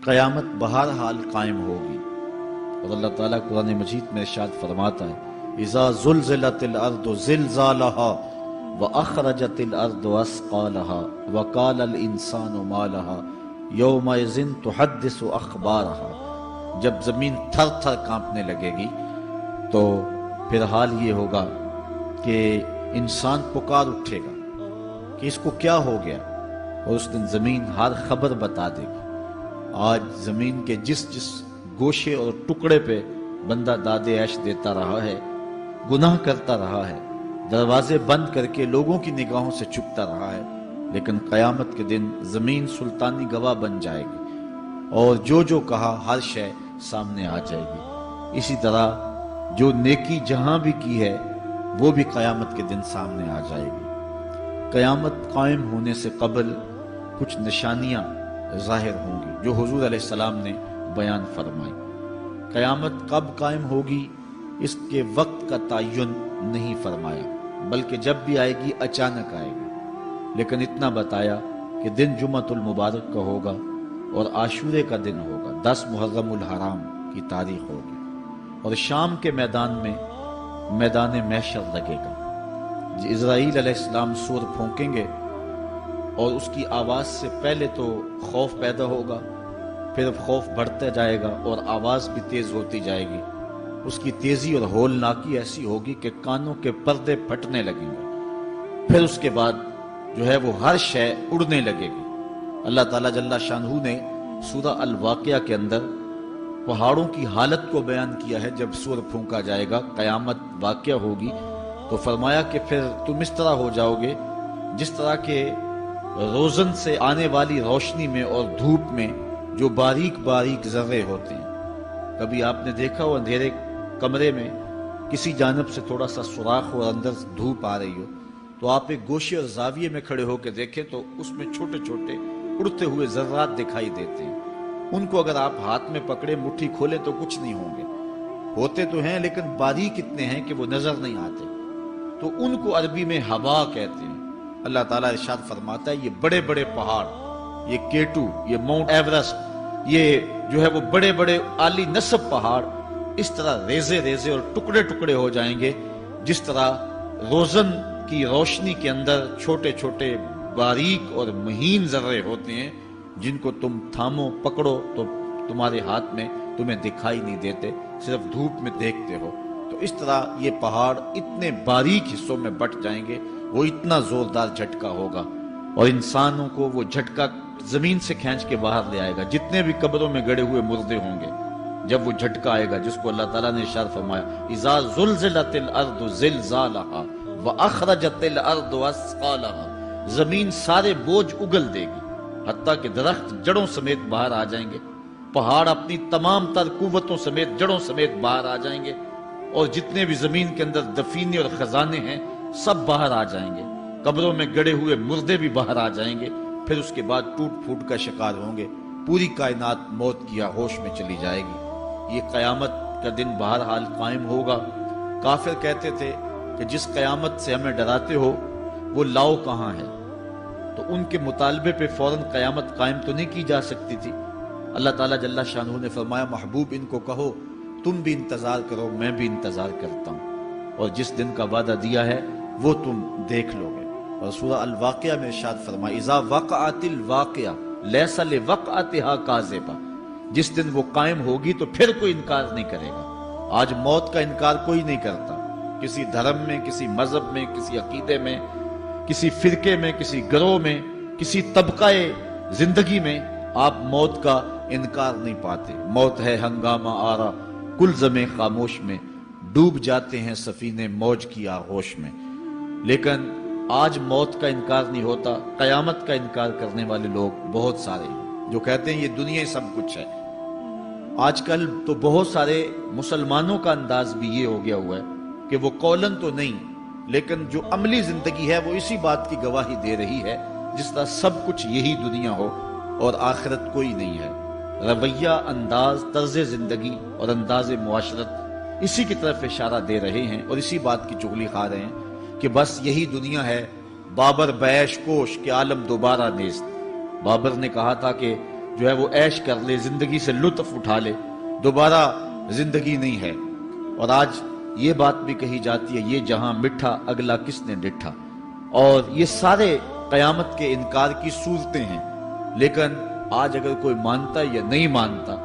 قیامت بہرحال قائم ہوگی، اور اللہ تعالیٰ قرآن مجید میں ارشاد فرماتا ہے اذا زلزلت الارض زلزالها واخرجت الارض اثقالها وقال الانسان ما لها یومئذ تحدث اخبارها۔ جب زمین تھر تھر کانپنے لگے گی تو پھر حال یہ ہوگا کہ انسان پکار اٹھے گا کہ اس کو کیا ہو گیا، اور اس دن زمین ہر خبر بتا دے گی۔ آج زمین کے جس گوشے اور ٹکڑے پہ بندہ داد عیش دیتا رہا ہے، گناہ کرتا رہا ہے، دروازے بند کر کے لوگوں کی نگاہوں سے چھپتا رہا ہے، لیکن قیامت کے دن زمین سلطانی گواہ بن جائے گی، اور جو کہا ہر شے سامنے آ جائے گی۔ اسی طرح جو نیکی جہاں بھی کی ہے وہ بھی قیامت کے دن سامنے آ جائے گی۔ قیامت قائم ہونے سے قبل کچھ نشانیاں ظاہر ہوں گی جو حضور علیہ السلام نے بیان فرمائی۔ قیامت کب قائم ہوگی اس کے وقت کا تعین نہیں فرمایا، بلکہ جب بھی آئے گی اچانک آئے گی، لیکن اتنا بتایا کہ دن جمعۃ المبارک کا ہوگا اور عاشورے کا دن ہوگا، 10 محرم الحرام کی تاریخ ہوگی، اور شام کے میدان میں میدان محشر لگے گا۔ اسرائیل علیہ السلام سور پھونکیں گے اور اس کی آواز سے پہلے تو خوف پیدا ہوگا، پھر خوف بڑھتا جائے گا اور آواز بھی تیز ہوتی جائے گی۔ اس کی تیزی اور ہولناکی ایسی ہوگی کہ کانوں کے پردے پھٹنے لگیں گے، پھر اس کے بعد جو ہے وہ ہر شے اڑنے لگے گی۔ اللہ تعالیٰ جل شانہ نے سورہ الواقعہ کے اندر پہاڑوں کی حالت کو بیان کیا ہے۔ جب سور پھونکا جائے گا، قیامت واقعہ ہوگی، تو فرمایا کہ پھر تم اس طرح ہو جاؤ گے جس طرح کہ روزن سے آنے والی روشنی میں اور دھوپ میں جو باریک باریک ذرے ہوتے ہیں۔ کبھی آپ نے دیکھا ہو اندھیرے کمرے میں کسی جانب سے تھوڑا سا سوراخ ہو اور اندر دھوپ آ رہی ہو، تو آپ ایک گوشے اور زاویے میں کھڑے ہو کے دیکھیں تو اس میں چھوٹے چھوٹے اڑتے ہوئے ذرات دکھائی دیتے ہیں۔ ان کو اگر آپ ہاتھ میں پکڑے مٹھی کھولیں تو کچھ نہیں ہوں گے، ہوتے تو ہیں لیکن باریک اتنے ہیں کہ وہ نظر نہیں آتے، تو ان کو عربی میں ہوا کہتے ہیں۔ اللہ تعالیٰ ارشاد فرماتا ہے یہ بڑے بڑے پہاڑ، یہ کیٹو، یہ ماؤنٹ ایورسٹ، یہ جو ہے وہ بڑے بڑے عالی نصب پہاڑ اس طرح ریزے ریزے اور ٹکڑے ٹکڑے ہو جائیں گے جس طرح روزن کی روشنی کے اندر چھوٹے چھوٹے باریک اور مہین ذرے ہوتے ہیں، جن کو تم تھامو پکڑو تو تمہارے ہاتھ میں تمہیں دکھائی نہیں دیتے، صرف دھوپ میں دیکھتے ہو۔ تو اس طرح یہ پہاڑ اتنے باریک حصوں میں بٹ جائیں گے، وہ اتنا زوردار جھٹکا ہوگا، اور انسانوں کو وہ جھٹکا زمین سے کھینچ کے باہر لے آئے گا۔ جتنے بھی قبروں میں گڑے ہوئے مردے ہوں گے، جب وہ جھٹکا آئے گا جس کو اللہ تعالیٰ نے ارشاد فرمایا اذا زلزلت الارض زلزالها واخرجت الارض اثقالها، زمین سارے بوجھ اگل دے گی، حتیٰ کہ درخت جڑوں سمیت باہر آ جائیں گے، پہاڑ اپنی تمام تر قوتوں سمیت جڑوں سمیت باہر آ جائیں گے، اور جتنے بھی زمین کے اندر دفینے اور خزانے ہیں سب باہر آ جائیں گے، قبروں میں گڑے ہوئے مردے بھی باہر آ جائیں گے، پھر اس کے بعد ٹوٹ پھوٹ کا شکار ہوں گے، پوری کائنات موت کی آغوش میں چلی جائے گی۔ یہ قیامت کا دن بہرحال قائم ہوگا۔ کافر کہتے تھے کہ جس قیامت سے ہمیں ڈراتے ہو وہ لاؤ کہاں ہے، تو ان کے مطالبے پہ فوراً قیامت قائم تو نہیں کی جا سکتی تھی۔ اللہ تعالیٰ جل شانہ نے فرمایا محبوب ان کو کہو تم بھی انتظار کرو، میں بھی انتظار کرتا ہوں، اور جس دن کا وعدہ دیا ہے وہ تم دیکھ لو گے۔ اور سورہ الواقعہ میں ارشاد فرمایا اذا وقعت الواقعہ لیس لوقعتها کاذبہ، جس دن وہ قائم ہوگی تو پھر کوئی انکار نہیں کرے گا۔ آج موت کا انکار کوئی نہیں کرتا، کسی دھرم میں، کسی مذہب میں، کسی عقیدے میں، کسی فرقے میں، کسی گروہ میں، کسی طبقہ زندگی میں آپ موت کا انکار نہیں پاتے۔ موت ہے ہنگامہ آرا کلزم خاموش میں، ڈوب جاتے ہیں سفینے موج کی آغوش میں۔ لیکن آج موت کا انکار نہیں ہوتا، قیامت کا انکار کرنے والے لوگ بہت سارے ہیں جو کہتے ہیں یہ دنیا سب کچھ ہے۔ آج کل تو بہت سارے مسلمانوں کا انداز بھی یہ ہو گیا ہوا ہے کہ وہ قولن تو نہیں لیکن جو عملی زندگی ہے وہ اسی بات کی گواہی دے رہی ہے جس طرح سب کچھ یہی دنیا ہو اور آخرت کوئی نہیں ہے۔ رویہ، انداز، طرز زندگی اور انداز معاشرت اسی کی طرف اشارہ دے رہے ہیں اور اسی بات کی چغلی کھا رہے ہیں کہ بس یہی دنیا ہے، بابر بیش کوش کہ عالم دوبارہ نیست۔ بابر نے کہا تھا کہ جو ہے وہ عیش کر لے، زندگی سے لطف اٹھا لے، دوبارہ زندگی نہیں ہے۔ اور آج یہ بات بھی کہی جاتی ہے، یہ جہاں مٹھا اگلا کس نے ڈٹھا، اور یہ سارے قیامت کے انکار کی صورتیں ہیں۔ لیکن آج اگر کوئی مانتا یا نہیں مانتا،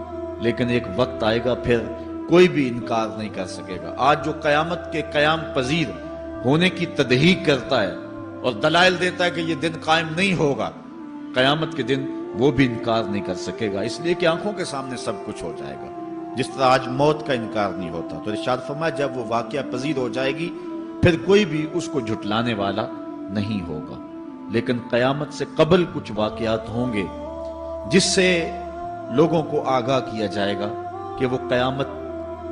لیکن ایک وقت آئے گا پھر کوئی بھی انکار نہیں کر سکے گا۔ آج جو قیامت کے قیام پذیر ہونے کی تدہیق کرتا ہے اور دلائل دیتا ہے کہ یہ دن قائم نہیں ہوگا، قیامت کے دن وہ بھی انکار نہیں کر سکے گا، اس لیے کہ آنکھوں کے سامنے سب کچھ ہو جائے گا، جس طرح آج موت کا انکار نہیں ہوتا۔ تو ارشاد فرمایا جب وہ واقعہ پذیر ہو جائے گی پھر کوئی بھی اس کو جھٹلانے والا نہیں ہوگا۔ لیکن قیامت سے قبل کچھ واقعات ہوں گے جس سے لوگوں کو آگاہ کیا جائے گا کہ وہ قیامت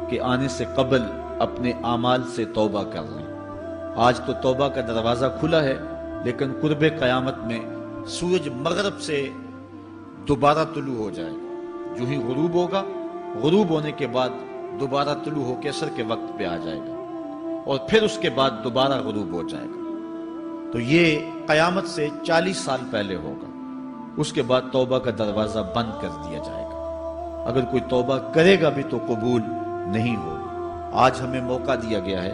کے آنے سے قبل اپنے اعمال سے توبہ کر لیں۔ آج تو توبہ کا دروازہ کھلا ہے، لیکن قرب قیامت میں سورج مغرب سے دوبارہ طلوع ہو جائے گا، جو ہی غروب ہوگا، غروب ہونے کے بعد دوبارہ طلوع ہو کے عصر کے وقت پہ آ جائے گا، اور پھر اس کے بعد دوبارہ غروب ہو جائے گا۔ تو یہ قیامت سے 40 سال پہلے ہوگا، اس کے بعد توبہ کا دروازہ بند کر دیا جائے گا۔ اگر کوئی توبہ کرے گا بھی تو قبول نہیں ہوگی۔ آج ہمیں موقع دیا گیا ہے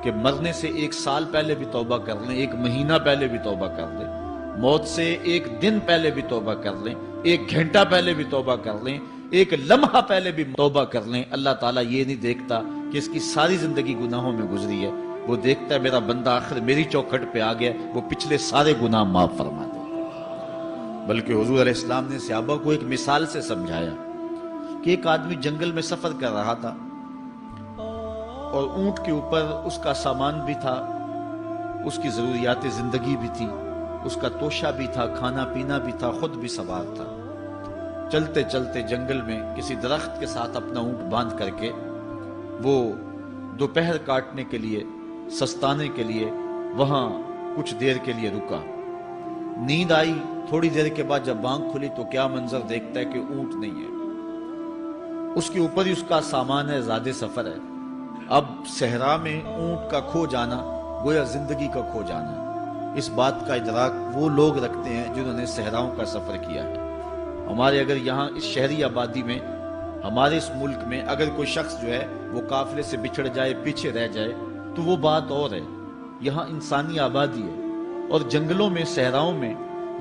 کہ مرنے سے 1 سال پہلے بھی توبہ کر لیں، 1 مہینہ پہلے بھی توبہ کر لیں، موت سے 1 دن پہلے بھی توبہ کر لیں، 1 گھنٹہ پہلے بھی توبہ کر لیں، 1 لمحہ پہلے بھی توبہ کر لیں۔ اللہ تعالیٰ یہ نہیں دیکھتا کہ اس کی ساری زندگی گناہوں میں گزری ہے، وہ دیکھتا ہے میرا بندہ آخر میری چوکھٹ پہ آ گیا، وہ پچھلے سارے گناہ معاف فرما دے۔ بلکہ حضور علیہ السلام نے صحابہ کو ایک مثال سے سمجھایا کہ ایک آدمی جنگل میں سفر کر رہا تھا، اور اونٹ کے اوپر اس کا سامان بھی تھا، اس کی ضروریات زندگی بھی تھی، اس کا توشہ بھی تھا، کھانا پینا بھی تھا، خود بھی سوار تھا۔ چلتے چلتے جنگل میں کسی درخت کے ساتھ اپنا اونٹ باندھ کر کے وہ دوپہر کاٹنے کے لیے، سستانے کے لیے وہاں کچھ دیر کے لیے رکا۔ نیند آئی، تھوڑی دیر کے بعد جب آنکھ کھلی تو کیا منظر دیکھتا ہے کہ اونٹ نہیں ہے، اس کے اوپر ہی اس کا سامان ہے، زیادہ سفر ہے۔ اب صحرا میں اونٹ کا کھو جانا گویا زندگی کا کھو جانا ہے۔ اس بات کا ادراک وہ لوگ رکھتے ہیں جنہوں نے صحراؤں کا سفر کیا ہے۔ ہمارے اگر یہاں اس شہری آبادی میں، ہمارے اس ملک میں اگر کوئی شخص جو ہے وہ قافلے سے بچھڑ جائے، پیچھے رہ جائے تو وہ بات اور ہے۔ یہاں انسانی آبادی ہے، اور جنگلوں میں، صحراؤں میں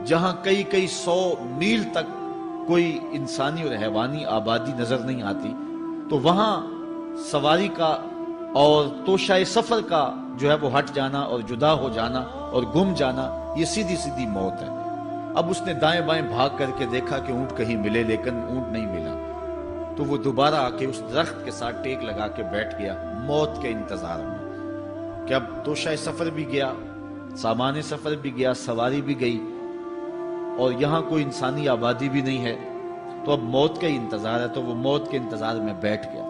جہاں کئی 100 میل تک کوئی انسانی اور حیوانی آبادی نظر نہیں آتی، تو وہاں سواری کا اور توشہ سفر کا جو ہے وہ ہٹ جانا اور جدا ہو جانا اور گم جانا، یہ سیدھی سیدھی موت ہے۔ اب اس نے دائیں بائیں بھاگ کر کے دیکھا کہ اونٹ کہیں ملے، لیکن اونٹ نہیں ملا، تو وہ دوبارہ آ کے اس درخت کے ساتھ ٹیک لگا کے بیٹھ گیا موت کے انتظار میں کہ اب توشہ سفر بھی گیا، سامان سفر بھی گیا، سواری بھی گئی، اور یہاں کوئی انسانی آبادی بھی نہیں ہے، تو اب موت کا ہی انتظار ہے۔ تو وہ موت کے انتظار میں بیٹھ گیا۔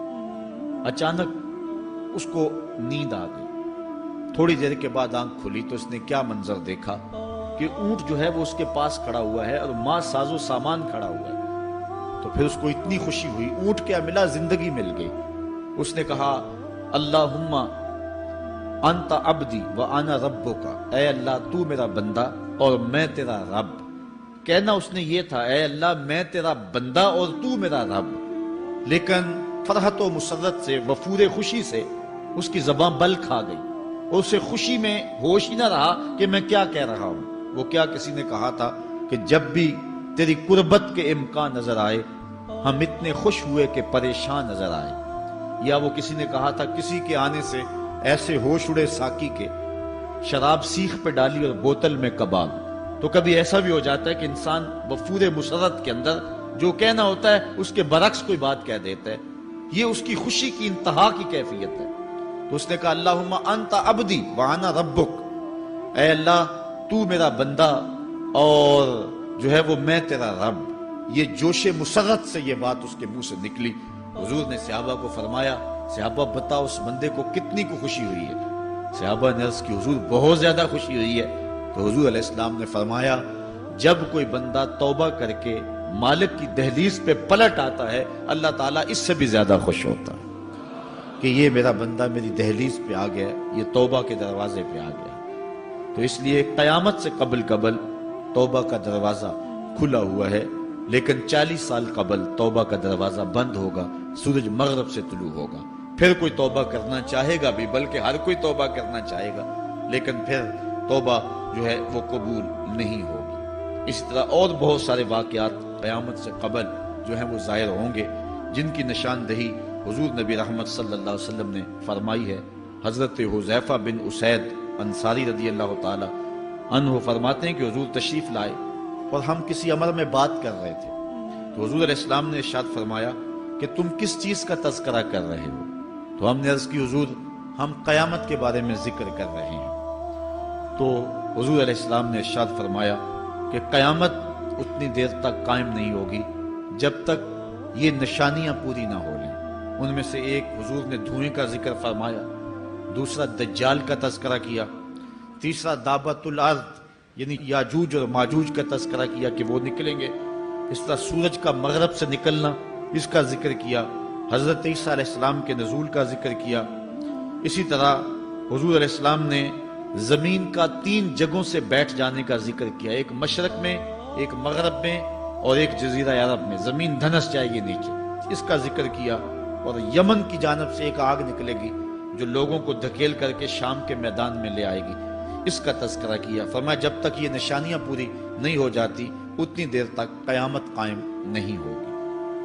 اچانک اس کو نیند آ گئی، تھوڑی دیر کے بعد آنکھ کھلی تو اس نے کیا منظر دیکھا کہ اونٹ جو ہے وہ اس کے پاس کھڑا ہوا ہے اور ماں ساز و سامان کھڑا ہوا ہے۔ تو پھر اس کو اتنی خوشی ہوئی، اونٹ کیا ملا، زندگی مل گئی۔ اس نے کہا اللہم انت عبدی وانا ربک، اے اللہ تو میرا بندہ اور میں تیرا رب۔ کہنا اس نے یہ تھا اے اللہ میں تیرا بندہ اور تو میرا رب، لیکن فرحت و مسرت سے، وفور خوشی سے اس کی زبان بل کھا گئی، اور اسے خوشی میں ہوش ہی نہ رہا کہ میں کیا کہہ رہا ہوں۔ وہ کیا کسی نے کہا تھا کہ جب بھی تیری قربت کے امکان نظر آئے ہم اتنے خوش ہوئے کہ پریشان نظر آئے، یا وہ کسی نے کہا تھا کسی کے آنے سے ایسے ہوش اڑے ساقی کے، شراب سیخ پہ ڈالی اور بوتل میں کباب۔ تو کبھی ایسا بھی ہو جاتا ہے کہ انسان وفور مسرت کے اندر جو کہنا ہوتا ہے اس کے برعکس کوئی بات کہہ دیتا ہے، یہ اس کی خوشی کی انتہا کی کیفیت ہے۔ تو اس نے کہا اللہم انت عبدی وانا ربک، اے اللہ تو میرا بندہ اور جو ہے وہ میں تیرا رب۔ یہ جوش مسرت سے یہ بات اس کے منہ سے نکلی۔ حضور نے صحابہ کو فرمایا صحابہ بتاؤ اس بندے کو کتنی کو خوشی ہوئی ہے؟ صحابہ نے عرض کی حضور بہت زیادہ خوشی ہوئی ہے۔ تو حضور علیہ السلام نے فرمایا جب کوئی بندہ توبہ کر کے مالک کی دہلیز پہ پلٹ آتا ہے اللہ تعالیٰ اس سے بھی زیادہ خوش ہوتا ہے کہ یہ میرا بندہ میری دہلیز پہ آ گیا، یہ توبہ کے دروازے پہ آ گیا۔ تو اس لیے قیامت سے قبل توبہ کا دروازہ کھلا ہوا ہے، لیکن 40 سال قبل توبہ کا دروازہ بند ہوگا، سورج مغرب سے طلوع ہوگا، پھر کوئی توبہ کرنا چاہے گا بھی، بلکہ ہر کوئی توبہ کرنا چاہے گا، لیکن پھر توبہ جو ہے وہ قبول نہیں ہوگی۔ اسی طرح اور بہت سارے واقعات قیامت سے قبل جو ہیں وہ ظاہر ہوں گے، جن کی نشاندہی حضور نبی رحمت صلی اللہ علیہ وسلم نے فرمائی ہے۔ حضرت حذیفہ بن اسید انصاری رضی اللہ تعالی عنہ فرماتے ہیں کہ حضور تشریف لائے اور ہم کسی امر میں بات کر رہے تھے، تو حضور علیہ السلام نے ارشاد فرمایا کہ تم کس چیز کا تذکرہ کر رہے ہو؟ تو ہم نے عرض کی حضور ہم قیامت کے بارے میں ذکر کر رہے ہیں۔ تو حضور علیہ السلام نے ارشاد فرمایا کہ قیامت اتنی دیر تک قائم نہیں ہوگی جب تک یہ نشانیاں پوری نہ ہو لیں۔ ان میں سے ایک حضور نے دھوئیں کا ذکر فرمایا، دوسرا دجال کا تذکرہ کیا، تیسرا دابت الارض یعنی یاجوج اور ماجوج کا تذکرہ کیا کہ وہ نکلیں گے، اس طرح سورج کا مغرب سے نکلنا اس کا ذکر کیا، حضرت عیسیٰ علیہ السلام کے نزول کا ذکر کیا۔ اسی طرح حضور علیہ السلام نے زمین کا 3 جگہوں سے بیٹھ جانے کا ذکر کیا، ایک مشرق میں، ایک مغرب میں اور ایک جزیرہ عرب میں، زمین دھنس جائے گی نیچے، اس کا ذکر کیا۔ اور یمن کی جانب سے ایک آگ نکلے گی جو لوگوں کو دھکیل کر کے شام کے میدان میں لے آئے گی، اس کا تذکرہ کیا۔ فرمایا جب تک یہ نشانیاں پوری نہیں ہو جاتی اتنی دیر تک قیامت قائم نہیں ہوگی۔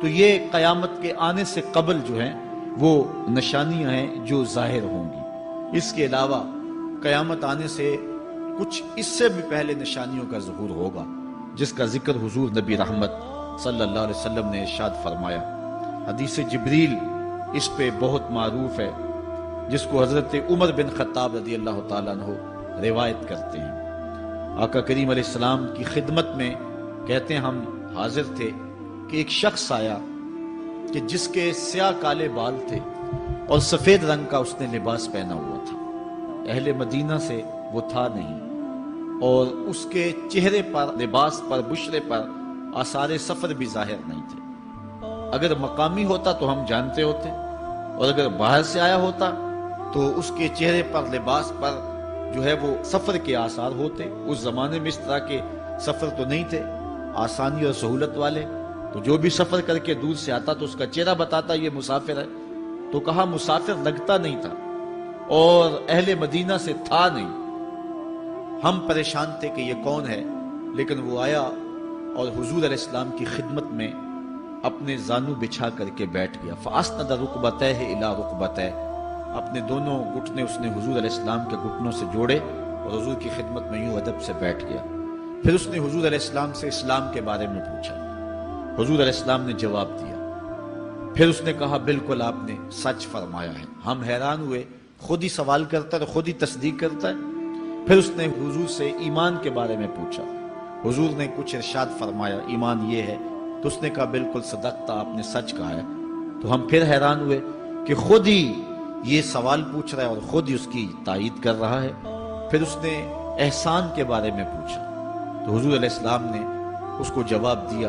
تو یہ قیامت کے آنے سے قبل جو ہیں وہ نشانیاں ہیں جو ظاہر ہوں گی۔ اس کے علاوہ قیامت آنے سے کچھ اس سے بھی پہلے نشانیوں کا ظہور ہوگا، جس کا ذکر حضور نبی رحمت صلی اللہ علیہ وسلم نے ارشاد فرمایا۔ حدیث جبریل اس پہ بہت معروف ہے، جس کو حضرت عمر بن خطاب رضی اللہ تعالیٰ عنہ روایت کرتے ہیں۔ آقا کریم علیہ السلام کی خدمت میں کہتے ہیں ہم حاضر تھے کہ ایک شخص آیا کہ جس کے سیاہ کالے بال تھے اور سفید رنگ کا اس نے لباس پہنا ہوا تھا، اہل مدینہ سے وہ تھا نہیں، اور اس کے چہرے پر، لباس پر، بشرے پر آثار سفر بھی ظاہر نہیں تھے۔ اگر مقامی ہوتا تو ہم جانتے ہوتے، اور اگر باہر سے آیا ہوتا تو اس کے چہرے پر، لباس پر جو ہے وہ سفر کے آثار ہوتے۔ اس زمانے میں اس طرح کے سفر تو نہیں تھے آسانی اور سہولت والے، تو جو بھی سفر کر کے دور سے آتا تو اس کا چہرہ بتاتا یہ مسافر ہے۔ تو کہا مسافر لگتا نہیں تھا اور اہل مدینہ سے تھا نہیں۔ ہم پریشان تھے کہ یہ کون ہے، لیکن وہ آیا اور حضور علیہ السلام کی خدمت میں اپنے زانو بچھا کر کے بیٹھ گیا۔ فَأَسْنَدَ رُكْبَتَيْهِ إِلَىٰ رُكْبَتَيْهِ، اپنے دونوں گھٹنے اس نے حضور علیہ السلام کے گھٹنوں سے جوڑے اور حضور کی خدمت میں یوں ادب سے بیٹھ گیا۔ پھر اس نے حضور علیہ السلام سے اسلام کے بارے میں پوچھا، حضور علیہ السلام نے جواب دیا۔ پھر اس نے کہا بالکل آپ نے سچ فرمایا ہے۔ ہم حیران ہوئے، خود ہی سوال کرتا ہے اور خود ہی تصدیق کرتا ہے۔ پھر اس نے حضور سے ایمان کے بارے میں پوچھا، حضور نے کچھ ارشاد فرمایا ایمان یہ ہے، تو اس نے کہا بالکل صدقتا، آپ نے سچ کہا ہے۔ تو ہم پھر حیران ہوئے کہ خود ہی یہ سوال پوچھ رہا ہے اور خود ہی اس کی تائید کر رہا ہے۔ پھر اس نے احسان کے بارے میں پوچھا، تو حضور علیہ السلام نے اس کو جواب دیا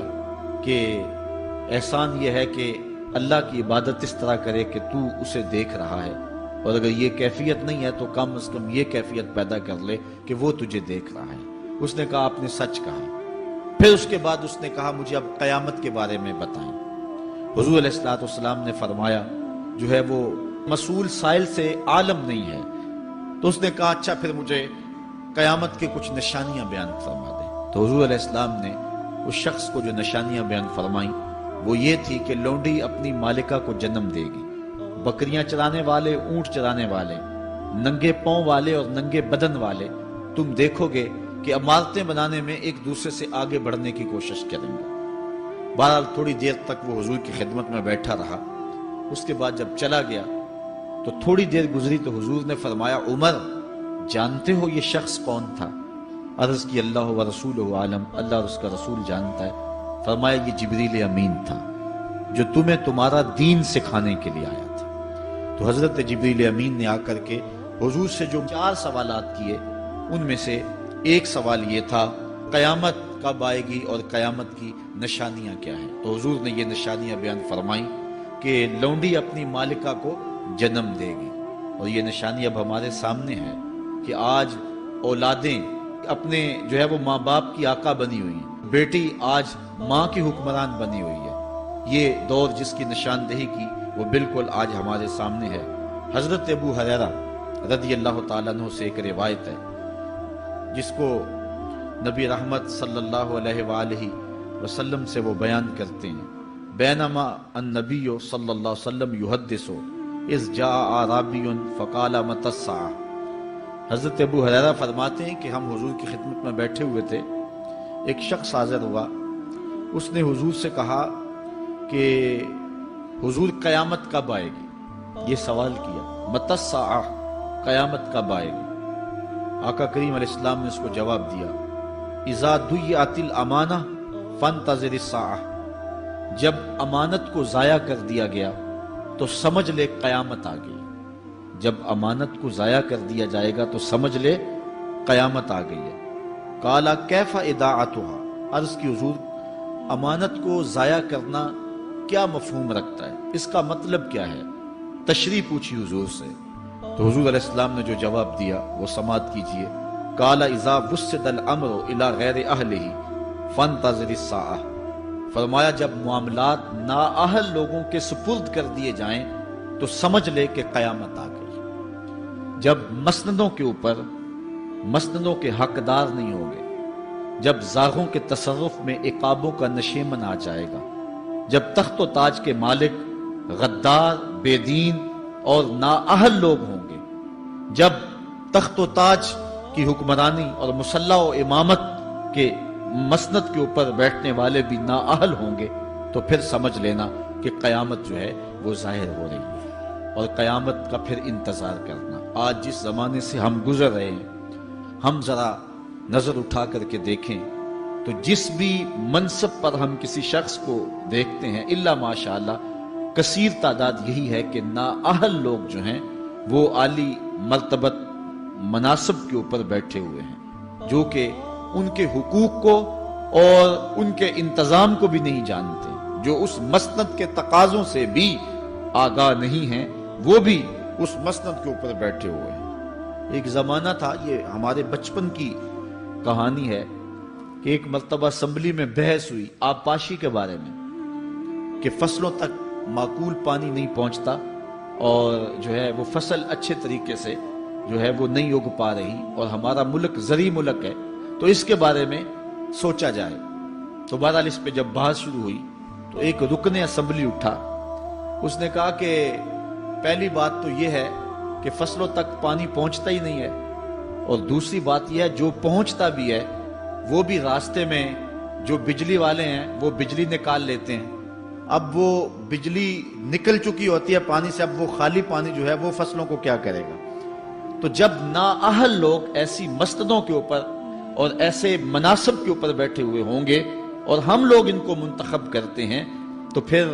کہ احسان یہ ہے کہ اللہ کی عبادت اس طرح کرے کہ تو اسے دیکھ رہا ہے، اور اگر یہ کیفیت نہیں ہے تو کم از کم یہ کیفیت پیدا کر لے کہ وہ تجھے دیکھ رہا ہے۔ اس نے کہا آپ نے سچ کہا۔ پھر اس کے بعد اس نے کہا مجھے اب قیامت کے بارے میں بتائیں۔ حضور علیہ السلام نے فرمایا جو ہے وہ مسئول سائل سے عالم نہیں ہے۔ تو اس نے کہا اچھا پھر مجھے قیامت کے کچھ نشانیاں بیان فرما دیں۔ تو حضور علیہ السلام نے اس شخص کو جو نشانیاں بیان فرمائیں وہ یہ تھی کہ لونڈی اپنی مالکہ کو جنم دے گی، بکریاں چرانے والے، اونٹ چرانے والے، ننگے پاؤں والے اور ننگے بدن والے تم دیکھو گے کہ عمارتیں بنانے میں ایک دوسرے سے آگے بڑھنے کی کوشش کریں گے۔ بہرحال تھوڑی دیر تک وہ حضور کی خدمت میں بیٹھا رہا۔ اس کے بعد جب چلا گیا تو تھوڑی دیر گزری تو حضور نے فرمایا عمر جانتے ہو یہ شخص کون تھا؟ عرض کی اللہ و رسولہ عالم، اللہ اور اس کا رسول جانتا ہے۔ فرمایا یہ جبریل امین تھا جو تمہیں تمہارا دین سکھانے کے لیے آیا تھا۔ تو حضرت جبریل امین نے آ کر کے حضور سے جو 4 سوالات کیے ان میں سے ایک سوال یہ تھا قیامت کب آئے گی اور قیامت کی نشانیاں کیا ہیں؟ تو حضور نے یہ نشانیاں بیان فرمائیں کہ لونڈی اپنی مالکہ کو جنم دے گی، اور یہ نشانی اب ہمارے سامنے ہے کہ آج اولادیں اپنے جو ہے وہ ماں باپ کی آقا بنی ہوئی ہیں، بیٹی آج ماں کی حکمران بنی ہوئی ہے۔ یہ دور جس کی نشاندہی کی وہ بالکل آج ہمارے سامنے ہے۔ حضرت ابو ہریرہ رضی اللہ تعالیٰ عنہ سے ایک روایت ہے جس کو نبی رحمت صلی اللہ علیہ وآلہ وسلم سے وہ بیان کرتے ہیں۔ بینما النبی صلی اللہ علیہ وسلم یحدث اذ جاء اعرابی فقال متی الساعہ۔ حضرت ابو ہریرہ فرماتے ہیں کہ ہم حضور کی خدمت میں بیٹھے ہوئے تھے، ایک شخص حاضر ہوا، اس نے حضور سے کہا کہ حضور قیامت کب آئے گی؟ یہ سوال کیا، متی الساعہ، قیامت کب آئے گی؟ آقا کریم علیہ السلام نے اس کو جواب دیا، اذا ضیعت الامانہ فانتظر الساعہ، جب امانت کو ضائع کر دیا گیا تو سمجھ لے قیامت آ گئی۔ جب امانت کو ضائع کر دیا جائے گا تو سمجھ لے قیامت آ گئی ہے۔ قالا کیف اضاعتھا، عرض کی حضور امانت کو ضائع کرنا کیا مفہوم رکھتا ہے، اس کا مطلب کیا ہے؟ تشریح پوچھی حضور سے، تو حضور علیہ السلام نے جو جواب دیا وہ سماعت کیجئے۔ قال اذا وسد الامر الى غیر اہلہ فانتظر الساعہ، فرمایا جب معاملات نااہل لوگوں کے سپرد کر دیے جائیں تو سمجھ لے کہ قیامت آ گئی۔ جب مسندوں کے اوپر مسندوں کے حقدار نہیں ہوں گے، جب زاغوں کے تصرف میں عقابوں کا نشیمن آ جائے گا، جب تخت و تاج کے مالک غدار، بے دین اور نااہل لوگ ہوں گے، جب تخت و تاج کی حکمرانی اور مسلح و امامت کے مسند کے اوپر بیٹھنے والے بھی نااہل ہوں گے، تو پھر سمجھ لینا کہ قیامت جو ہے وہ ظاہر ہو رہی ہے، اور قیامت کا پھر انتظار کرنا۔ آج جس زمانے سے ہم گزر رہے ہیں، ہم ذرا نظر اٹھا کر کے دیکھیں تو جس بھی منصب پر ہم کسی شخص کو دیکھتے ہیں، الا ماشاءاللہ کثیر تعداد یہی ہے کہ نااہل لوگ جو ہیں وہ عالی مرتبت مناصب کے اوپر بیٹھے ہوئے ہیں، جو کہ ان کے حقوق کو اور ان کے انتظام کو بھی نہیں جانتے، جو اس مسند کے تقاضوں سے بھی آگاہ نہیں ہیں، وہ بھی اس مسند کے اوپر بیٹھے ہوئے ہیں۔ ایک زمانہ تھا، یہ ہمارے بچپن کی کہانی ہے، کہ ایک مرتبہ اسمبلی میں بحث ہوئی آبپاشی کے بارے میں، کہ فصلوں تک معقول پانی نہیں پہنچتا اور جو ہے وہ فصل اچھے طریقے سے جو ہے وہ نہیں اگ پا رہی، اور ہمارا ملک زرعی ملک ہے، تو اس کے بارے میں سوچا جائے۔ تو بہرحال اس پہ جب بحث شروع ہوئی تو ایک رکن اسمبلی اٹھا، اس نے کہا کہ پہلی بات تو یہ ہے کہ فصلوں تک پانی پہنچتا ہی نہیں ہے، اور دوسری بات یہ ہے جو پہنچتا بھی ہے وہ بھی راستے میں جو بجلی والے ہیں وہ بجلی نکال لیتے ہیں، اب وہ بجلی نکل چکی ہوتی ہے پانی سے، اب وہ خالی پانی جو ہے وہ فصلوں کو کیا کرے گا؟ تو جب نااہل لوگ ایسی مسندوں کے اوپر اور ایسے مناصب کے اوپر بیٹھے ہوئے ہوں گے اور ہم لوگ ان کو منتخب کرتے ہیں، تو پھر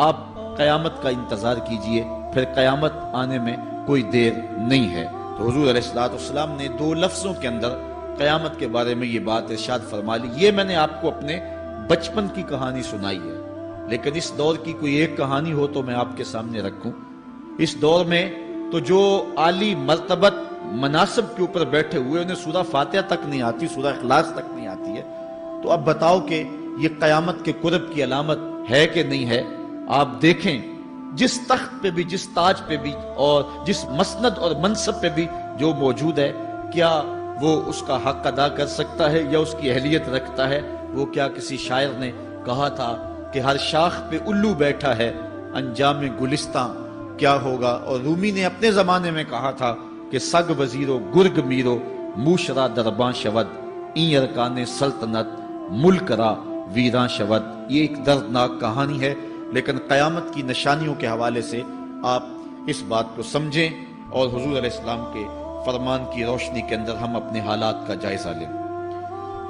آپ قیامت کا انتظار کیجئے، پھر قیامت آنے میں کوئی دیر نہیں ہے۔ تو حضور علیہ السلام نے 2 لفظوں کے اندر قیامت کے بارے میں یہ بات ارشاد فرما لی۔ یہ میں نے آپ کو اپنے بچپن کی کہانی سنائی ہے، لیکن اس دور کی کوئی ایک کہانی ہو تو میں آپ کے سامنے رکھوں۔ اس دور میں تو جو عالی مرتبت مناصب کے اوپر بیٹھے ہوئے انہیں سورہ فاتحہ تک نہیں آتی، سورہ اخلاص تک نہیں آتی ہے، تو اب بتاؤ کہ یہ قیامت کے قرب کی علامت ہے کہ نہیں ہے؟ آپ دیکھیں جس تخت پہ بھی، جس تاج پہ بھی، اور جس مسند اور منصب پہ بھی جو موجود ہے، کیا وہ اس کا حق ادا کر سکتا ہے یا اس کی اہلیت رکھتا ہے؟ وہ کیا کسی شاعر نے کہا تھا کہ ہر شاخ پہ الو بیٹھا ہے، انجام گلستاں کیا ہوگا؟ اور رومی نے اپنے زمانے میں کہا تھا کہ سگ وزیرو گرگ میرو موشرا درباں شود، این ارکان سلطنت ملک را ویراں شود۔ یہ ایک دردناک کہانی ہے، لیکن قیامت کی نشانیوں کے حوالے سے آپ اس بات کو سمجھیں اور حضور علیہ السلام کے فرمان کی روشنی کے اندر ہم اپنے حالات کا جائزہ لیں۔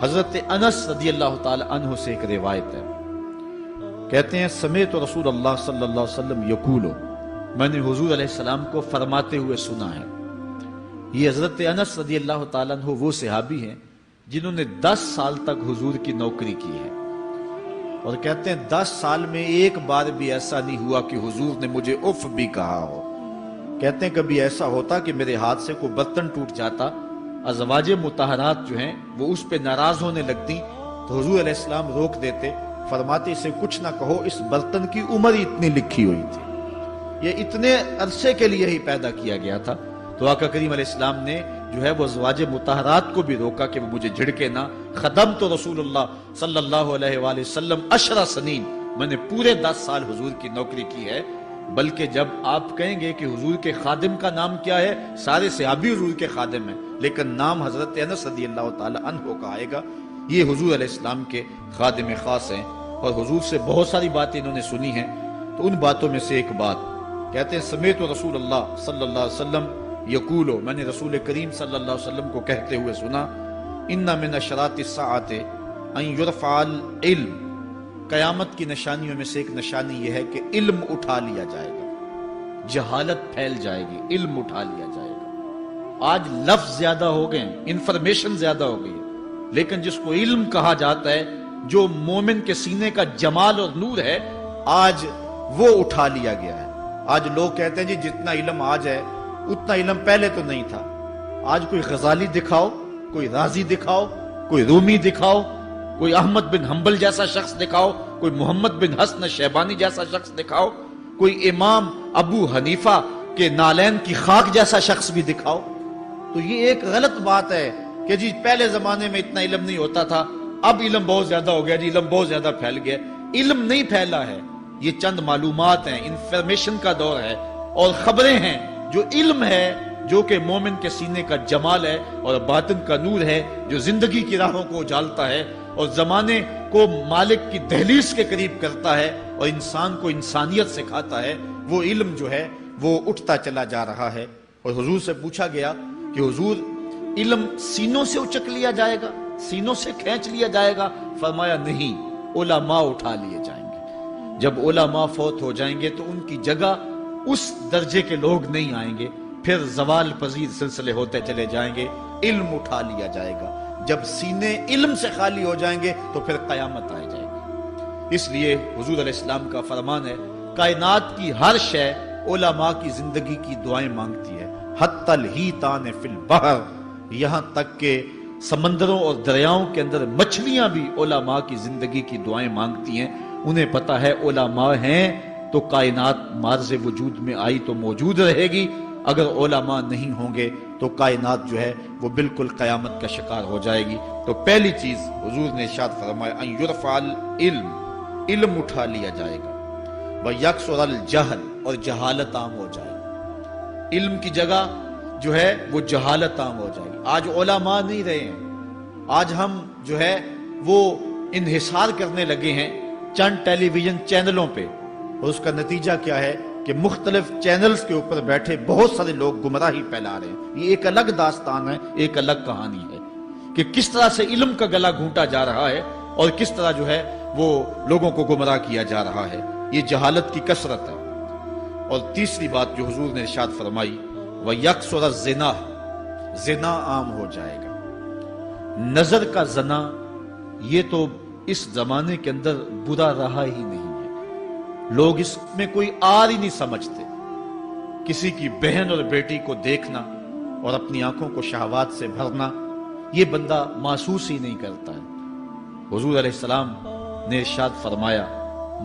حضرت انس رضی اللہ تعالی عنہ سے ایک روایت ہے، کہتے ہیں سمیت رسول اللہ صلی اللہ علیہ وسلم یقولو، میں نے حضور علیہ السلام کو فرماتے ہوئے سنا ہے۔ یہ حضرت انس رضی اللہ تعالیٰ عنہ وہ صحابی ہیں جنہوں نے 10 سال تک حضور کی نوکری کی ہے، اور کہتے ہیں 10 سال میں ایک بار بھی ایسا نہیں ہوا کہ حضور نے مجھے اف بھی کہا ہو۔ کہتے ہیں کبھی ایسا ہوتا کہ میرے ہاتھ سے کوئی برتن ٹوٹ جاتا، ازواج مطہرات جو ہیں وہ اس پہ ناراض ہونے لگتی تو حضور علیہ السلام روک دیتے، فرماتے اسے کچھ نہ کہو، اس برتن کی عمر ہی اتنی لکھی ہوئی تھی، یہ اتنے عرصے کے لیے ہی پیدا کیا گیا تھا۔ تو آقا کریم علیہ السلام نے جو ہے وہ ازواج مطہرات کو بھی روکا کہ وہ مجھے جھڑکے نہ۔ خدمت رسول اللہ صلی اللہ علیہ وآلہ وسلم 10 سنین، میں نے پورے 10 سال حضور کی نوکری کی ہے۔ بلکہ جب آپ کہیں گے کہ حضور کے خادم کا نام کیا ہے، سارے صحابی حضور کے خادم ہیں، لیکن نام حضرت انس رضی اللہ تعالی عنہ کا آئے گا، یہ حضور علیہ السلام کے خادم خاص ہیں، اور حضور سے بہت ساری باتیں انہوں نے سنی ہیں۔ تو ان باتوں میں سے ایک بات کہتے ہیں، سمیت رسول اللہ صلی اللہ علیہ وسلم یقولو، میں نے رسول کریم صلی اللہ علیہ وسلم کو کہتے ہوئے سنا، ان من اشراط الساعۃ ان یرفع العلم، قیامت کی نشانیوں میں سے ایک نشانی یہ ہے کہ علم اٹھا لیا جائے گا، جہالت پھیل جائے گی، علم اٹھا لیا جائے گا۔ آج لفظ زیادہ ہو گئے، انفارمیشن زیادہ ہو گئی ہے، لیکن جس کو علم کہا جاتا ہے، جو مومن کے سینے کا جمال اور نور ہے، آج وہ اٹھا لیا گیا ہے۔ آج لوگ کہتے ہیں جی جتنا علم آج ہے اتنا علم پہلے تو نہیں تھا۔ آج کوئی غزالی دکھاؤ، کوئی رازی دکھاؤ، کوئی رومی دکھاؤ، کوئی احمد بن حنبل جیسا شخص دکھاؤ، کوئی محمد بن حسن شیبانی جیسا شخص دکھاؤ، کوئی امام ابو حنیفہ کے نالین کی خاک جیسا شخص بھی دکھاؤ، تو یہ ایک غلط بات ہے کہ جی پہلے زمانے میں اتنا علم نہیں ہوتا تھا، اب علم بہت زیادہ ہو گیا، جی علم بہت زیادہ پھیل گیا۔ علم نہیں پھیلا ہے، یہ چند معلومات ہیں، انفارمیشن کا دور ہے، اور خبریں ہیں۔ جو علم ہے، جو کہ مومن کے سینے کا جمال ہے اور باطن کا نور ہے، جو زندگی کی راہوں کو اجالتا ہے اور زمانے کو مالک کی دہلیز کے قریب کرتا ہے اور انسان کو انسانیت سکھاتا ہے، وہ علم جو ہے وہ اٹھتا چلا جا رہا ہے۔ اور حضور سے پوچھا گیا کہ حضور علم سینوں سے اچک لیا جائے گا، سینوں سے کھینچ لیا جائے گا؟ فرمایا نہیں، علماء اٹھا لیے جائیں گے۔ جب علماء فوت ہو جائیں گے تو ان کی جگہ اس درجے کے لوگ نہیں آئیں گے، پھر زوال پذیر سلسلے ہوتے چلے جائیں گے، علم اٹھا لیا جائے گا۔ جب سینے علم سے خالی ہو جائیں گے تو پھر قیامت آ جائے گی۔ اس لیے حضور علیہ السلام کا فرمان ہے، کائنات کی ہر شے علماء کی زندگی کی دعائیں مانگتی ہے، حتی الحیتان فی البحر، یہاں تک کہ سمندروں اور دریاؤں کے اندر مچھلیاں بھی علماء کی زندگی کی دعائیں مانگتی ہیں۔ انہیں پتا ہے علماء ہیں تو کائنات مارز وجود میں آئی تو موجود رہے گی، اگر علماء نہیں ہوں گے تو کائنات جو ہے وہ بالکل قیامت کا شکار ہو جائے گی۔ تو پہلی چیز حضور نے ارشاد فرمایا، ان یرفع العلم، علم اٹھا لیا جائے گا، ویکثر الجہل، اور جہالت عام ہو جائے گی، علم کی جگہ جو ہے وہ جہالت عام ہو جائے گی۔ آج علماء نہیں رہے ہیں، آج ہم جو ہے وہ انحصار کرنے لگے ہیں چند ٹیلی ویژن چینلوں پہ، اور اس کا نتیجہ کیا ہے کہ مختلف چینلز کے اوپر بیٹھے بہت سارے لوگ گمراہی پھیلا رہے ہیں۔ یہ ایک الگ داستان ہے، ایک الگ کہانی ہے کہ کس طرح سے علم کا گلا گھونٹا جا رہا ہے اور کس طرح جو ہے وہ لوگوں کو گمراہ کیا جا رہا ہے۔ یہ جہالت کی کثرت ہے۔ اور تیسری بات جو حضور نے ارشاد فرمائی، وَيَكْسُرَ الزِّنَا، زنا عام ہو جائے گا۔ نظر کا زنا یہ تو اس زمانے کے اندر برا رہا ہی نہیں ہے، لوگ اس میں کوئی آر ہی نہیں سمجھتے۔ کسی کی بہن اور بیٹی کو دیکھنا اور اپنی آنکھوں کو شہوات سے بھرنا، یہ بندہ محسوس ہی نہیں کرتا ہے۔ حضور علیہ السلام نے ارشاد فرمایا،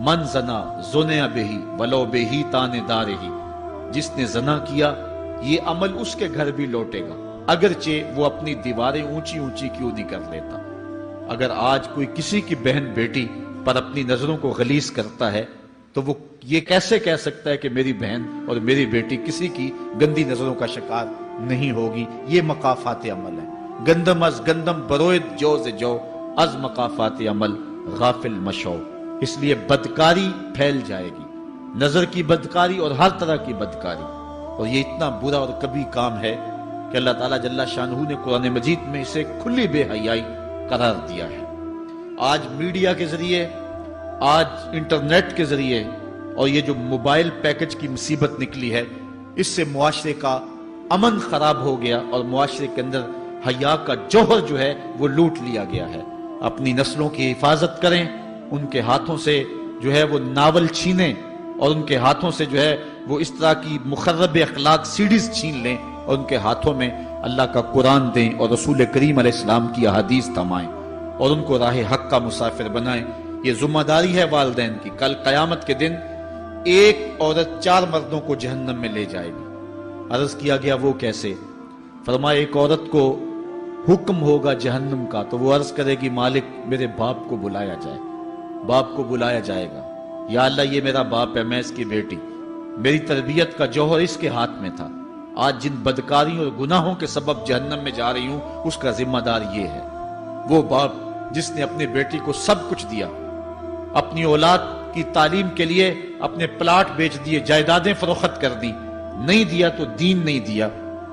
من زنا زنیا بہی ولو بہی تان دارہی، جس نے زنا کیا یہ عمل اس کے گھر بھی لوٹے گا، اگرچہ وہ اپنی دیواریں اونچی اونچی کیوں نہیں کر لیتا۔ اگر آج کوئی کسی کی بہن بیٹی پر اپنی نظروں کو غلیظ کرتا ہے تو وہ یہ کیسے کہہ سکتا ہے کہ میری بہن اور میری بیٹی کسی کی گندی نظروں کا شکار نہیں ہوگی؟ یہ مقافات عمل ہے۔ گندم از گندم بروید جوز جو، از مقافات عمل غافل مشو۔ اس لیے بدکاری پھیل جائے گی، نظر کی بدکاری اور ہر طرح کی بدکاری، اور یہ اتنا برا اور کبھی کام ہے کہ اللہ تعالیٰ جل شانہ نے قرآن مجید میں اسے کھلی بے حیائی قرار دیا ہے۔ آج میڈیا کے ذریعے، آج انٹرنیٹ کے ذریعے، اور یہ جو موبائل پیکج کی مصیبت نکلی ہے، اس سے معاشرے کا امن خراب ہو گیا اور معاشرے کے اندر حیا کا جوہر جو ہے وہ لوٹ لیا گیا ہے۔ اپنی نسلوں کی حفاظت کریں، ان کے ہاتھوں سے جو ہے وہ ناول چھینیں، اور ان کے ہاتھوں سے جو ہے وہ اس طرح کی مخرب اخلاق سیڈیز چھین لیں، اور ان کے ہاتھوں میں اللہ کا قرآن دیں اور رسول کریم علیہ السلام کی احادیث تھمائیں، اور ان کو راہ حق کا مسافر بنائیں۔ یہ ذمہ داری ہے والدین کی۔ کل قیامت کے دن ایک عورت 4 مردوں کو جہنم میں لے جائے گی۔ عرض کیا گیا وہ کیسے؟ فرمایا ایک عورت کو حکم ہوگا جہنم کا تو وہ عرض کرے گی مالک میرے باپ کو بلایا جائے۔ باپ کو بلایا جائے گا، یا اللہ یہ میرا باپ ہے، میں اس کی بیٹی، میری تربیت کا جوہر اس کے ہاتھ میں تھا، آج جن بدکاریوں اور گناہوں کے سبب جہنم میں جا رہی ہوں اس کا ذمہ دار یہ ہے۔ وہ باپ جس نے اپنے بیٹی کو سب کچھ دیا، اپنی اولاد کی تعلیم کے لیے اپنے پلاٹ بیچ دیے، جائیدادیں فروخت کر دی، نہیں دیا تو دین نہیں دیا،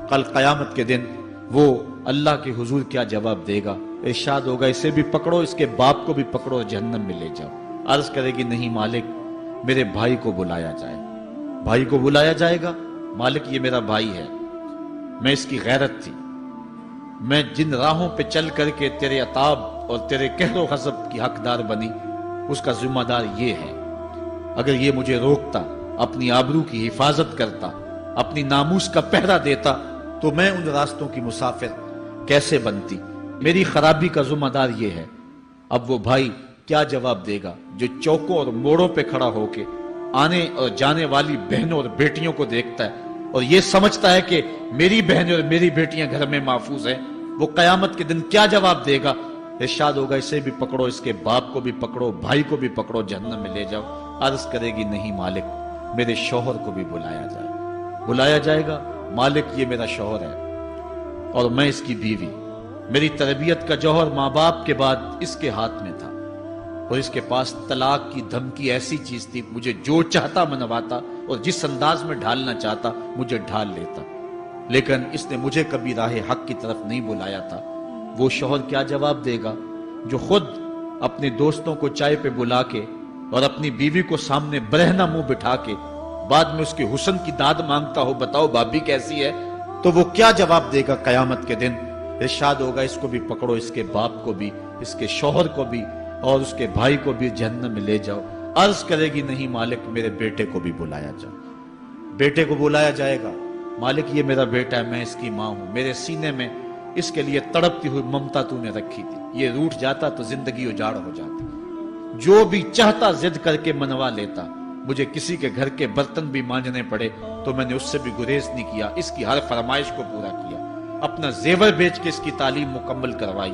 کل قیامت کے دن وہ اللہ کے حضور کیا جواب دے گا؟ ارشاد ہوگا اسے بھی پکڑو، اس کے باپ کو بھی پکڑو اور جہنم میں لے جاؤ۔ عرض کرے گی نہیں مالک میرے بھائی کو بلایا جائے۔ بھائی کو بلایا جائے گا، مالک یہ میرا بھائی ہے، میں اس کی غیرت تھی، میں جن راہوں پہ چل کر کے تیرے عتاب اور تیرے قہر و غضب کی حقدار بنی اس کا ذمہ دار یہ ہے۔ اگر یہ مجھے روکتا، اپنی آبرو کی حفاظت کرتا، اپنی ناموس کا پہرا دیتا تو میں ان راستوں کی مسافر کیسے بنتی؟ میری خرابی کا ذمہ دار یہ ہے۔ اب وہ بھائی کیا جواب دے گا جو چوکوں اور موڑوں پہ کھڑا ہو کے آنے اور جانے والی بہنوں اور بیٹیوں کو دیکھتا ہے اور یہ سمجھتا ہے کہ میری بہنیں اور میری بیٹیاں گھر میں محفوظ ہیں؟ وہ قیامت کے دن کیا جواب دے گا؟ ارشاد ہوگا اسے بھی پکڑو، اس کے باپ کو بھی پکڑو، بھائی کو بھی پکڑو، جہنم میں لے جاؤ۔ عرض کرے گی نہیں مالک میرے شوہر کو بھی بلایا جائے۔ بلایا جائے گا، مالک یہ میرا شوہر ہے اور میں اس کی بیوی، میری تربیت کا جوہر ماں باپ کے بعد اس کے ہاتھ میں تھا اور اس کے پاس طلاق کی دھمکی ایسی چیز تھی، مجھے جو چاہتا منواتا اور جس انداز میں ڈھالنا چاہتا مجھے ڈھال لیتا، لیکن اس نے مجھے کبھی راہ حق کی طرف نہیں بلایا تھا۔ وہ شوہر کیا جواب دے گا جو خود اپنے دوستوں کو چائے پہ بلا کے اور اپنی بیوی کو سامنے برہنہ منہ بٹھا کے بعد میں اس کے حسن کی داد مانگتا ہو، بتاؤ بھابی کیسی ہے؟ تو وہ کیا جواب دے گا قیامت کے دن؟ ارشاد ہوگا اس کو بھی پکڑو، اس کے باپ کو بھی، اس کے شوہر کو بھی اور اس کے بھائی کو بھی جہنم میں لے جاؤ۔ عرض کرے گی نہیں مالک میرے بیٹے کو بھی بلایا جاؤ۔ بیٹے کو بلایا جائے گا، مالک یہ میرا بیٹا ہے، میں اس کی ماں ہوں، میرے سینے میں اس کے لیے تڑپتی ہوئی ممتا تو نے رکھی تھی، یہ روٹھ جاتا تو زندگی اجاڑ ہو جاتی، جو بھی چاہتا ضد کر کے منوا لیتا، مجھے کسی کے گھر کے برتن بھی مانجنے پڑے تو میں نے اس سے بھی گریز نہیں کیا، اس کی ہر فرمائش کو پورا کیا، اپنا زیور بیچ کے اس کی تعلیم مکمل کروائی۔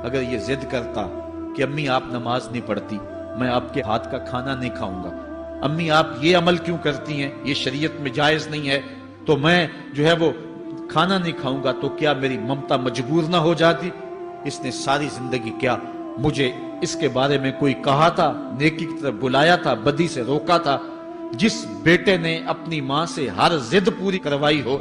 اگر یہ ضد کرتا کہ امی آپ نماز نہیں پڑھتی، میں آپ کے ہاتھ کا کھانا نہیں کھاؤں گا، امی آپ یہ عمل کیوں کرتی ہیں، یہ شریعت میں جائز نہیں ہے، تو میں جو ہے وہ کھانا نہیں کھاؤں گا، تو کیا میری ممتا مجبور نہ ہو جاتی؟ اس نے ساری زندگی کیا مجھے اس کے بارے میں کوئی کہا تھا، نیکی کی طرف بلایا تھا، بدی سے روکا تھا؟ جس بیٹے نے اپنی ماں سے ہر ضد پوری کروائی ہو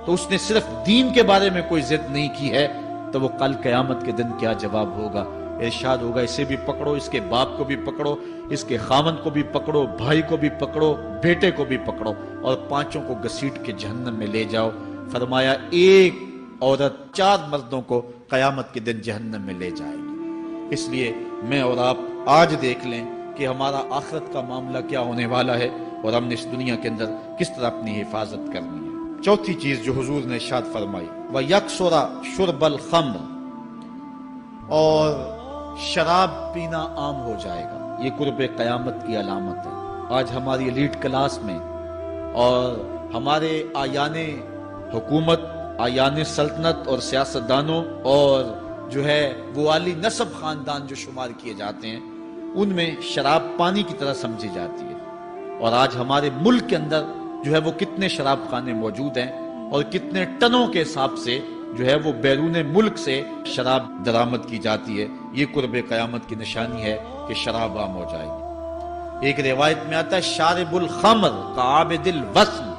تو اس نے صرف دین کے بارے میں کوئی ضد نہیں کی ہے، تو وہ کل قیامت کے دن کیا جواب ہوگا؟ ارشاد ہوگا اسے بھی پکڑو، اس کے باپ کو بھی پکڑو، اس کے خاوند کو بھی پکڑو، بھائی کو بھی پکڑو، بیٹے کو بھی پکڑو اور پانچوں کو گھسیٹ کے جہنم میں لے جاؤ۔ فرمایا ایک عورت 4 مردوں کو قیامت کے دن جہنم میں لے جائے گی۔ اس لیے میں اور آپ آج دیکھ لیں کہ ہمارا آخرت کا معاملہ کیا ہونے والا ہے اور ہم نے اس دنیا کے اندر کس طرح اپنی حفاظت کرنی ہے۔ چوتھی چیز جو حضور نے ارشاد فرمائی، وَيَكْسُرَ شُرْبَ الْخَمْرِ، اور شراب پینا عام ہو جائے گا۔ یہ قرب قیامت کی علامت ہے۔ آج ہماری ایلیٹ کلاس میں اور ہمارے آیان حکومت، آیان سلطنت اور سیاستدانوں اور جو ہے وہ عالی نسب خاندان جو شمار کیے جاتے ہیں، ان میں شراب پانی کی طرح سمجھی جاتی ہے، اور آج ہمارے ملک کے اندر جو ہے وہ کتنے شراب خانے موجود ہیں اور کتنے ٹنوں کے حساب سے جو ہے وہ بیرون ملک سے شراب درآمد کی جاتی ہے۔ یہ قرب قیامت کی نشانی ہے کہ شراب عام ہو جائے گی۔ ایک روایت میں آتا ہے شارب الخمر کعابد الوثن،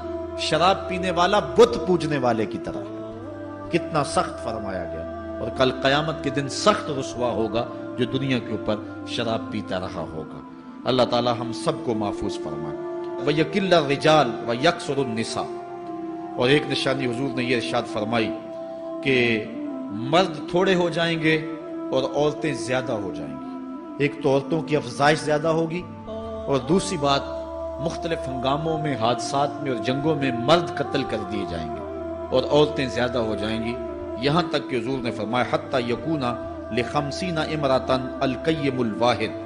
شراب پینے والا بت پوجنے والے کی طرح ہے۔ کتنا سخت فرمایا گیا، اور کل قیامت کے دن سخت رسوا ہوگا جو دنیا کے اوپر شراب پیتا رہا ہوگا۔ اللہ تعالی ہم سب کو محفوظ فرمائے۔ وَيَكِلَّ الرِّجَالِ وَيَكْسُرُ النِّسَاءَ، اور ایک نشانی حضور نے یہ ارشاد فرمائی کہ مرد تھوڑے ہو جائیں گے اور عورتیں زیادہ ہو جائیں گی۔ ایک تو عورتوں کی افزائش زیادہ ہوگی، اور دوسری بات مختلف ہنگاموں میں، حادثات میں اور جنگوں میں مرد قتل کر دیے جائیں گے اور عورتیں زیادہ ہو جائیں گی، یہاں تک کہ حضور نے فرمایا حتی یکونا لخمسین امراتن القیم الواحد،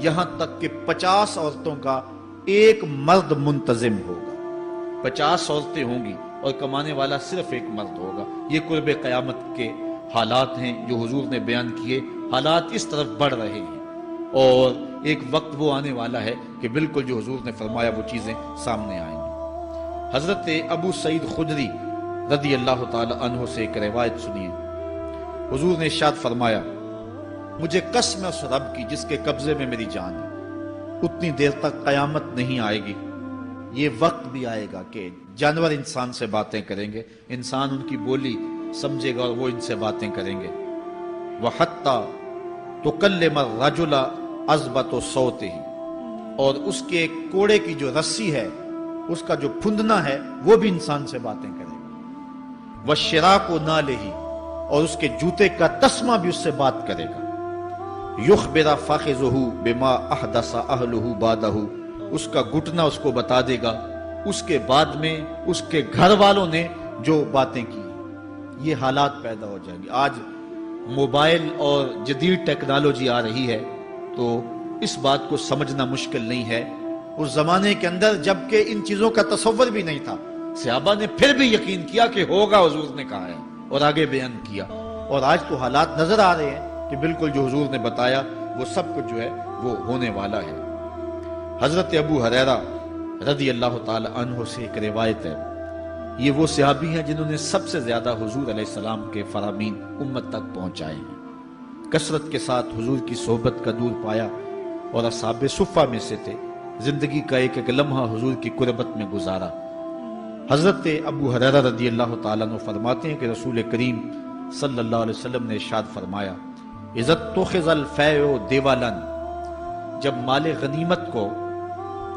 یہاں تک کہ 50 عورتوں کا ایک مرد منتظم ہوگا۔ 50 عورتیں ہوں گی اور کمانے والا صرف ایک مرد ہوگا۔ یہ قرب قیامت کے حالات ہیں جو حضور نے بیان کیے۔ حالات اس طرف بڑھ رہے ہیں اور ایک وقت وہ آنے والا ہے کہ بالکل جو حضور نے فرمایا وہ چیزیں سامنے آئیں گی۔ حضرت ابو سعید خدری رضی اللہ تعالی عنہ سے ایک روایت سنیے۔ حضور نے ارشاد فرمایا، مجھے قسم ہے اس رب کی جس کے قبضے میں میری جان ہے، اتنی دیر تک قیامت نہیں آئے گی، یہ وقت بھی آئے گا کہ جانور انسان سے باتیں کریں گے، انسان ان کی بولی سمجھے گا اور وہ ان سے باتیں کریں گے۔ وَحَتَّى تُكَلِّمَ الرَّجُلَ عَذْبَةُ صَوْتِهِ، اور اس کے کوڑے کی جو رسی ہے، اس کا جو پھندنا ہے، وہ بھی انسان سے باتیں کرے گا۔ وَالشِّرَاقُ نَالِهِ، اور اس کے جوتے کا تسمہ بھی اس سے بات کرے گا۔ یخبر فاخذہ بما احدث اہلہ بعدہ، اس کا گھٹنا اس کو بتا دے گا اس کے بعد میں اس کے گھر والوں نے جو باتیں کی۔ یہ حالات پیدا ہو جائیں گے۔ آج موبائل اور جدید ٹیکنالوجی آ رہی ہے تو اس بات کو سمجھنا مشکل نہیں ہے۔ اس زمانے کے اندر جب کہ ان چیزوں کا تصور بھی نہیں تھا، صحابہ نے پھر بھی یقین کیا کہ ہوگا، حضور نے کہا ہے اور آگے بیان کیا۔ اور آج تو حالات نظر آ رہے ہیں کہ بالکل جو حضور نے بتایا وہ سب کچھ جو ہے وہ ہونے والا ہے۔ حضرت ابو ہریرہ رضی اللہ تعالی عنہ سے ایک روایت ہے۔ یہ وہ صحابی ہیں جنہوں نے سب سے زیادہ حضور علیہ السلام کے فرامین امت تک پہنچائے ہیں، کثرت کے ساتھ حضور کی صحبت کا نور پایا اور اصحاب صفہ میں سے تھے، زندگی کا ایک ایک لمحہ حضور کی قربت میں گزارا۔ حضرت ابو ہریرہ رضی اللہ تعالیٰ عنہ فرماتے ہیں کہ رسول کریم صلی اللہ علیہ وسلم نے ارشاد فرمایا، اذا اتخذ الفیء دیوالا، جب مال غنیمت کو،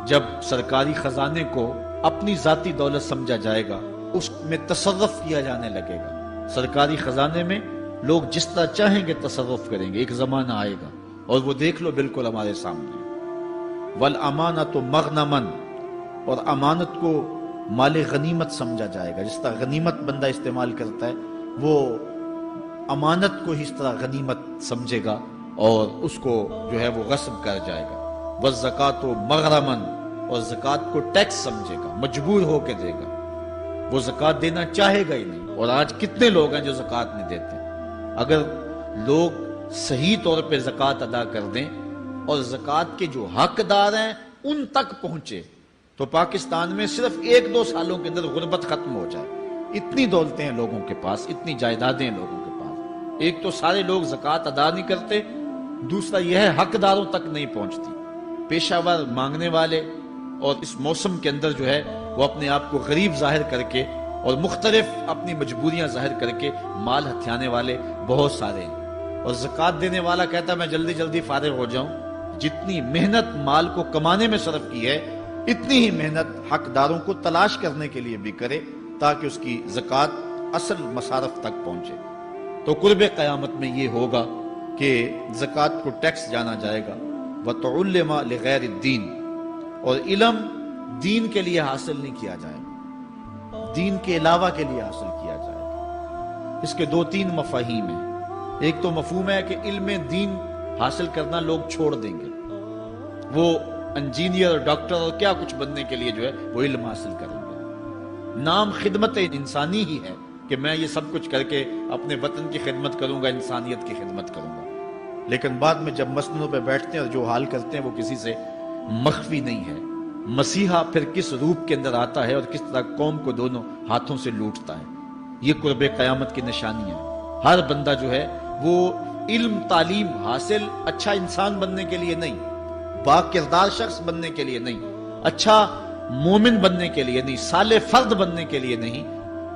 جب سرکاری خزانے کو اپنی ذاتی دولت سمجھا جائے گا، اس میں تصرف کیا جانے لگے گا۔ سرکاری خزانے میں لوگ جس طرح چاہیں گے تصرف کریں گے، ایک زمانہ آئے گا اور وہ دیکھ لو بالکل ہمارے سامنے۔ والامانۃ مغنما، اور امانت کو مال غنیمت سمجھا جائے گا۔ جس طرح غنیمت بندہ استعمال کرتا ہے، وہ امانت کو ہی اس طرح غنیمت سمجھے گا اور اس کو جو ہے وہ غصب کر جائے گا۔ والزکوٰۃ مغرما، اور زکوٰۃ کو ٹیکس سمجھے گا، مجبور ہو کے دے گا، وہ زکوٰۃ دینا چاہے گا ہی نہیں۔ اور آج کتنے لوگ ہیں جو زکوٰۃ نہیں دیتے؟ اگر لوگ صحیح طور پہ زکوٰۃ ادا کر دیں اور زکوٰۃ کے جو حقدار ہیں ان تک پہنچے تو پاکستان میں صرف 1-2 سالوں کے اندر غربت ختم ہو جائے۔ اتنی دولتیں ہیں لوگوں کے پاس، اتنی جائیدادیں ہیں لوگوں کے پاس۔ ایک تو سارے لوگ زکوٰۃ ادا نہیں کرتے، دوسرا یہ ہے حقداروں تک نہیں پہنچتی۔ پیشہ ور مانگنے والے اور اس موسم کے اندر جو ہے وہ اپنے آپ کو غریب ظاہر کر کے اور مختلف اپنی مجبوریاں ظاہر کر کے مال ہتھیانے والے بہت سارے ہیں، اور زکوٰۃ دینے والا کہتا ہے میں جلدی جلدی فارغ ہو جاؤں۔ جتنی محنت مال کو کمانے میں صرف کی ہے، اتنی ہی محنت حقداروں کو تلاش کرنے کے لیے بھی کرے تاکہ اس کی زکوٰۃ اصل مصارف تک پہنچے۔ تو قرب قیامت میں یہ ہوگا کہ زکوٰۃ کو ٹیکس جانا جائے گا۔ وَتُعُلِّمَ لِغَيْرِ الدِّينِ، اور علم دین کے لیے حاصل نہیں کیا جائے گا، دین کے علاوہ کے لیے حاصل کیا جائے گا۔ اس کے 2-3 مفاہیم ہیں۔ ایک تو مفہوم ہے کہ علم دین حاصل کرنا لوگ چھوڑ دیں گے، وہ انجینئر، ڈاکٹر اور کیا کچھ بننے کے لیے جو ہے وہ علم حاصل کریں گے۔ نام خدمت انسانی ہی ہے کہ میں یہ سب کچھ کر کے اپنے وطن کی خدمت کروں گا، انسانیت کی خدمت کروں گا، لیکن بعد میں جب مسندوں پہ بیٹھتے ہیں اور جو حال کرتے ہیں وہ کسی سے مخفی نہیں ہے۔ مسیحا پھر کس روپ کے اندر آتا ہے اور کس طرح قوم کو دونوں ہاتھوں سے لوٹتا ہے، یہ قرب قیامت کی نشانی ہے۔ ہر بندہ جو ہے وہ علم تعلیم حاصل اچھا انسان بننے کے لیے نہیں، با کردار شخص بننے کے لیے نہیں، اچھا مومن بننے کے لیے نہیں، صالح فرد بننے کے لیے نہیں،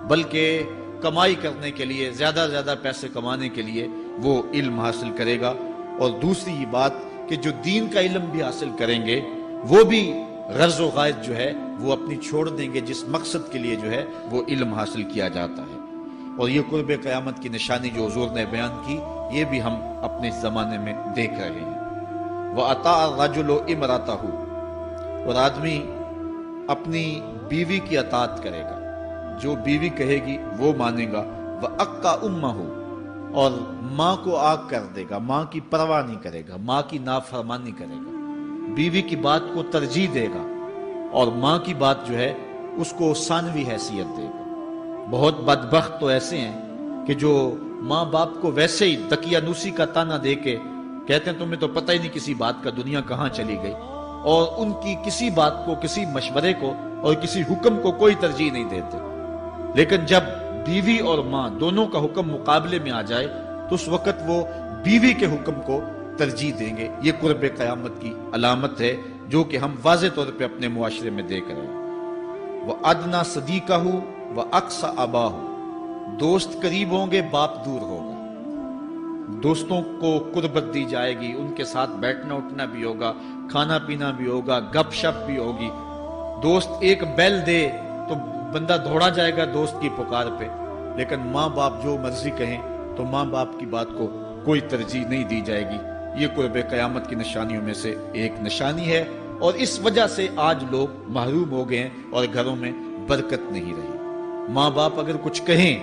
بلکہ کمائی کرنے کے لیے، زیادہ زیادہ پیسے کمانے کے لیے وہ علم حاصل کرے گا۔ اور دوسری یہ بات کہ جو دین کا علم بھی حاصل کریں گے وہ بھی غرض و غائد جو ہے وہ اپنی چھوڑ دیں گے جس مقصد کے لیے جو ہے وہ علم حاصل کیا جاتا ہے۔ اور یہ قرب قیامت کی نشانی جو حضور نے بیان کی، یہ بھی ہم اپنے زمانے میں دیکھ رہے ہیں۔ وَأَطَاعَ الرَّجُلُ امْرَأَتَهُ، اور آدمی اپنی بیوی کی اطاعت کرے گا، جو بیوی کہے گی وہ مانے گا۔ وَأَقَّ أُمَّهُ، اور ماں کو آگ کر دے گا، ماں کی پرواہ نہیں کرے گا، ماں کی نافرمانی کرے گا، بیوی کی بات کو ترجیح دے گا اور ماں کی بات جو ہے اس کو ثانوی حیثیت دے گا۔ بہت بدبخت تو ایسے ہیں کہ جو ماں باپ کو ویسے ہی دقیانوسی کا تانا دے کے کہتے ہیں تمہیں تو پتہ ہی نہیں کسی بات کا، دنیا کہاں چلی گئی، اور ان کی کسی بات کو، کسی مشورے کو اور کسی حکم کو کوئی ترجیح نہیں دیتے۔ لیکن جب بیوی اور ماں دونوں کا حکم مقابلے میں آ جائے تو اس وقت وہ بیوی کے حکم کو ترجیح دیں گے۔ یہ قرب قیامت کی علامت ہے جو کہ ہم واضح طور پہ اپنے معاشرے میں دیکھ رہے ہیں۔ وَأَدْنَا صَدِيقَهُ وَأَقْصَى أَبَاهُ، دوست قریب ہوں گے، باپ دور ہوگا۔ دوستوں کو قربت دی جائے گی، ان کے ساتھ بیٹھنا اٹھنا بھی ہوگا، کھانا پینا بھی ہوگا، گپ شپ بھی ہوگی۔ دوست ایک بیل دے تو بندہ دوڑا جائے گا دوست کی پکار پہ، لیکن ماں باپ جو مرضی کہیں تو ماں باپ کی بات کو کوئی ترجیح نہیں دی جائے گی۔ یہ قرب قیامت کی نشانیوں میں سے ایک نشانی ہے، اور اس وجہ سے آج لوگ محروم ہو گئے ہیں اور گھروں میں برکت نہیں رہی۔ ماں باپ اگر کچھ کہیں،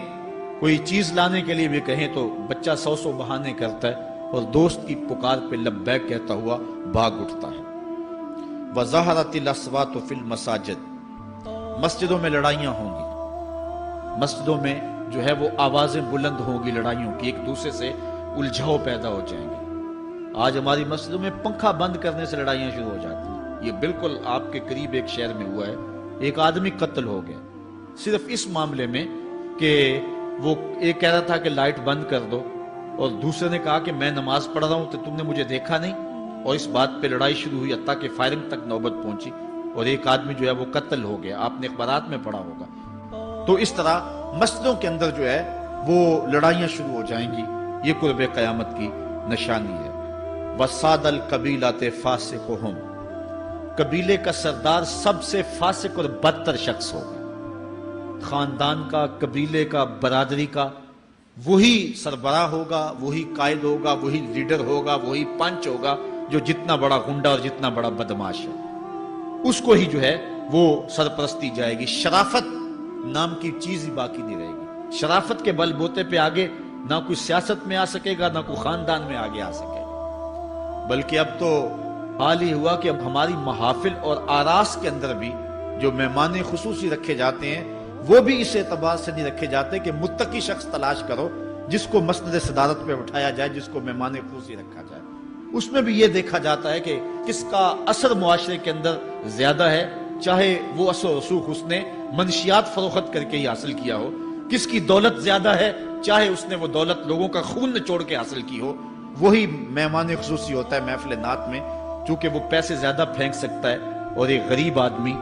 کوئی چیز لانے کے لیے بھی کہیں تو بچہ 100 بہانے کرتا ہے اور دوست کی پکار پہ لبیک کہتا ہوا بھاگ اٹھتا ہے۔ وَظَهَرَتِ الْأَصْوَاتُ فِي الْمَسَاجِدِ، مسجدوں میں لڑائیاں ہوں گی، مسجدوں میں جو ہے وہ آوازیں بلند ہوں گی لڑائیوں کی، ایک دوسرے سے الجھاؤ پیدا ہو جائیں گے۔ آج ہماری مسجدوں میں پنکھا بند کرنے سے لڑائیاں شروع ہو جاتی ہیں۔ یہ بالکل آپ کے قریب ایک شہر میں ہوا ہے، ایک آدمی قتل ہو گیا صرف اس معاملے میں کہ وہ ایک کہہ رہا تھا کہ لائٹ بند کر دو، اور دوسرے نے کہا کہ میں نماز پڑھ رہا ہوں تو تم نے مجھے دیکھا نہیں، اور اس بات پہ لڑائی شروع ہوئی، حتیٰ کہ فائرنگ تک نوبت پہنچی اور ایک آدمی جو ہے وہ قتل ہو گیا۔ آپ نے اخبارات میں پڑھا ہوگا۔ تو اس طرح مسجدوں کے اندر جو ہے وہ لڑائیاں شروع ہو جائیں گی۔ یہ قرب قیامت کی نشانی ہے۔ وَسَادَ الْقَبِيلَةِ فَاسِقُهُمْ، قبیلے کا سردار سب سے فاسق اور بدتر شخص ہوگا۔ خاندان کا، قبیلے کا، برادری کا وہی سربراہ ہوگا، وہی قائد ہوگا، وہی لیڈر ہوگا، وہی پنچ ہوگا جو جتنا بڑا گنڈا اور جتنا بڑا بدماش ہے اس کو ہی جو ہے وہ سرپرستی جائے گی۔ شرافت نام کی چیز ہی باقی نہیں رہے گی۔ شرافت کے بل بوتے پہ آگے نہ کوئی سیاست میں آ سکے گا، نہ کوئی خاندان میں آگے آ سکے گا۔ بلکہ اب تو حال ہی ہوا کہ اب ہماری محافل اور آراس کے اندر بھی جو مہمان خصوصی رکھے جاتے ہیں وہ بھی اس اعتبار سے نہیں رکھے جاتے کہ متقی شخص تلاش کرو جس کو مسند صدارت پہ اٹھایا جائے، جس کو مہمان خصوصی رکھا جائے۔ اس میں بھی یہ دیکھا جاتا ہے کہ کس کا اثر معاشرے کے اندر زیادہ ہے، چاہے وہ اثر و رسوخ اس نے منشیات فروخت کر کے ہی حاصل کیا ہو، کس کی دولت زیادہ ہے، چاہے اس نے وہ دولت لوگوں کا خون نچوڑ کے حاصل کی ہو، وہی مہمان خصوصی ہوتا ہے محفل نعت میں، چونکہ وہ پیسے زیادہ پھینک سکتا ہے۔ اور ایک غریب آدمی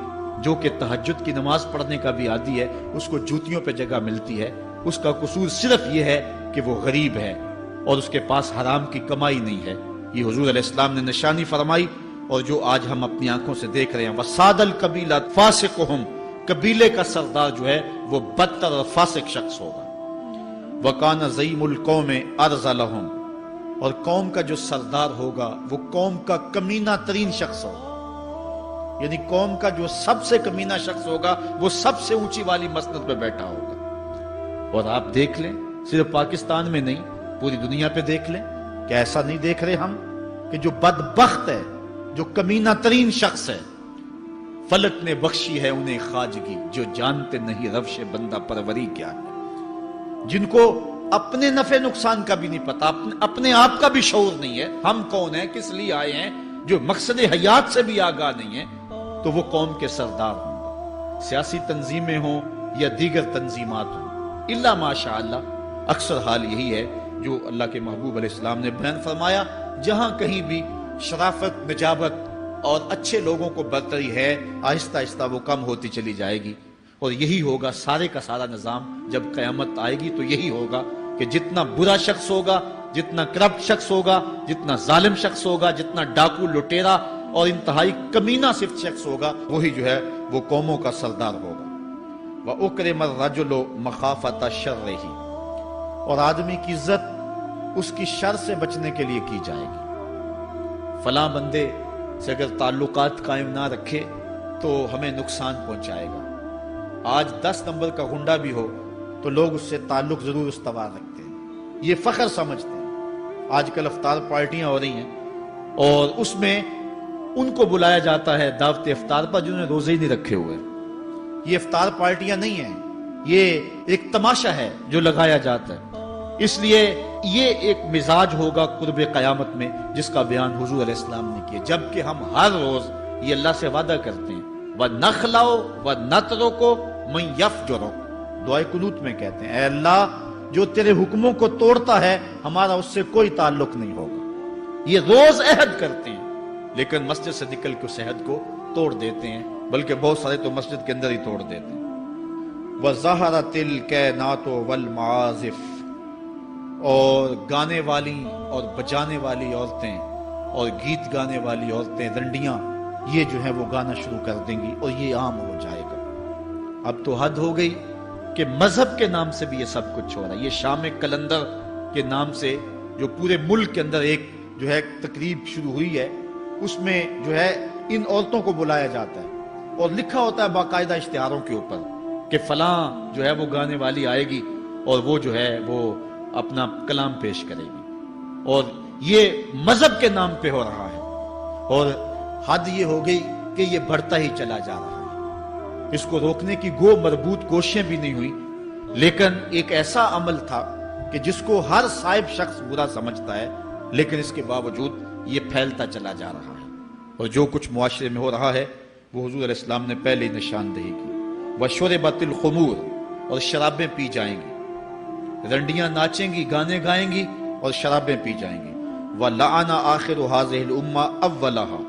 جو کہ تہجد کی نماز پڑھنے کا بھی عادی ہے، اس کو جوتیوں پہ جگہ ملتی ہے۔ اس کا قصور صرف یہ ہے کہ وہ غریب ہے اور اس کے پاس حرام کی کمائی نہیں ہے۔ یہ حضور علیہ السلام نے نشانی فرمائی اور جو آج ہم اپنی آنکھوں سے دیکھ رہے ہیں۔ وَسَادَ الْقَبِيلَةِ فَاسِقُهُمْ، قبیلے کا سردار جو ہے وہ بدتر اور فاسق شخص ہوگا۔ وَكَانَ زَعِيمُ الْقَوْمِ أَرْذَلَهُمْ، اور قوم کا جو سردار ہوگا وہ قوم کا کمینہ ترین شخص ہوگا، یعنی قوم کا جو سب سے کمینہ شخص ہوگا وہ سب سے اونچی والی مسند پہ بیٹھا ہوگا۔ اور آپ دیکھ لیں صرف پاکستان میں نہیں پوری دنیا پہ دیکھ لیں کہ ایسا نہیں دیکھ رہے ہم کہ جو بدبخت ہے، جو کمینہ ترین شخص ہے، فلک نے بخشی ہے انہیں خواجگی، جو جانتے نہیں روش بندہ پروری کیا ہے، جن کو اپنے نفع نقصان کا بھی نہیں پتا، اپنے آپ کا بھی شعور نہیں ہے، ہم کون ہیں، کس لیے آئے ہیں، جو مقصد حیات سے بھی آگاہ نہیں ہے، تو وہ قوم کے سردار ہوں گے، سیاسی تنظیمیں ہوں یا دیگر تنظیمات ہوں، الا ماشاء اللہ۔ اکثر حال یہی ہے جو اللہ کے محبوب علیہ السلام نے بیان فرمایا، جہاں کہیں بھی شرافت، نجابت اور اچھے لوگوں کو برتری ہے، آہستہ آہستہ وہ کم ہوتی چلی جائے گی۔ اور یہی ہوگا سارے کا سارا نظام، جب قیامت آئے گی تو یہی ہوگا کہ جتنا برا شخص ہوگا، جتنا کرپٹ شخص ہوگا، جتنا ظالم شخص ہوگا، جتنا ڈاکو لٹیرا اور انتہائی کمینہ صفت شخص ہوگا، وہی جو ہے وہ قوموں کا سردار ہوگا۔ وَأُكْرِمَ الرَّجُلُ مَخَافَةَ شَرِّهِ، اور آدمی کی عزت اس کی شر سے بچنے کے لیے کی جائے گی۔ فلاں بندے سے اگر تعلقات قائم نہ رکھے تو ہمیں نقصان پہنچائے گا۔ آج 10 نمبر کا گنڈا بھی ہو تو لوگ اس سے تعلق ضرور استوار رکھتے ہیں، یہ فخر سمجھتے ہیں۔ آج کل افطار پارٹیاں ہو رہی ہیں اور اس میں ان کو بلایا جاتا ہے دعوت افطار پر جنہوں نے روزے ہی نہیں رکھے ہوئے۔ یہ افطار پارٹیاں نہیں ہیں، یہ ایک تماشا ہے جو لگایا جاتا ہے۔ اس لیے یہ ایک مزاج ہوگا قرب قیامت میں جس کا بیان حضور علیہ السلام نے کیا، جبکہ ہم ہر روز یہ اللہ سے وعدہ کرتے ہیں وَنَخْلَعُ وَنَتْرُكُ مَن يَفْجُرُ، دعائے قنوت میں کہتے ہیں اے اللہ جو تیرے حکموں کو توڑتا ہے ہمارا اس سے کوئی تعلق نہیں ہوگا۔ یہ روز عہد کرتے ہیں لیکن مسجد سے نکل کے اس عہد کو توڑ دیتے ہیں، بلکہ بہت سارے تو مسجد کے اندر ہی توڑ دیتے ہیں۔ وَظَهَرَتِ الْكَيْنَاتُ وَالْمَعَازِفُ، اور گانے والی اور بجانے والی عورتیں اور گیت گانے والی عورتیں، رنڈیاں، یہ جو ہے وہ گانا شروع کر دیں گی اور یہ عام ہو جائے گا۔ اب تو حد ہو گئی کہ مذہب کے نام سے بھی یہ سب کچھ ہو رہا ہے۔ یہ شام کلندر کے نام سے جو پورے ملک کے اندر ایک جو ہے تقریب شروع ہوئی ہے، اس میں جو ہے ان عورتوں کو بلایا جاتا ہے اور لکھا ہوتا ہے باقاعدہ اشتہاروں کے اوپر کہ فلاں جو ہے وہ گانے والی آئے گی اور وہ جو ہے وہ اپنا کلام پیش کرے گی، اور یہ مذہب کے نام پہ ہو رہا ہے۔ اور حد یہ ہو گئی کہ یہ بڑھتا ہی چلا جا رہا ہے۔ اس کو روکنے کی گو مربوط کوششیں بھی نہیں ہوئی، لیکن ایک ایسا عمل تھا کہ جس کو ہر صاحب شخص برا سمجھتا ہے، لیکن اس کے باوجود یہ پھیلتا چلا جا رہا ہے۔ اور جو کچھ معاشرے میں ہو رہا ہے وہ حضور علیہ السلام نے پہلے ہی نشاندہی کی۔ وَشُرِبَتِ الْخُمُورُ، اور شرابیں پی جائیں گی، رنڈیاں ناچیں گی، گانے گائیں گی اور شرابیں پی جائیں گی۔ وَلَعَنَ آخِرُ هَذِهِ الْأُمَّةِ أَوَّلَهَا،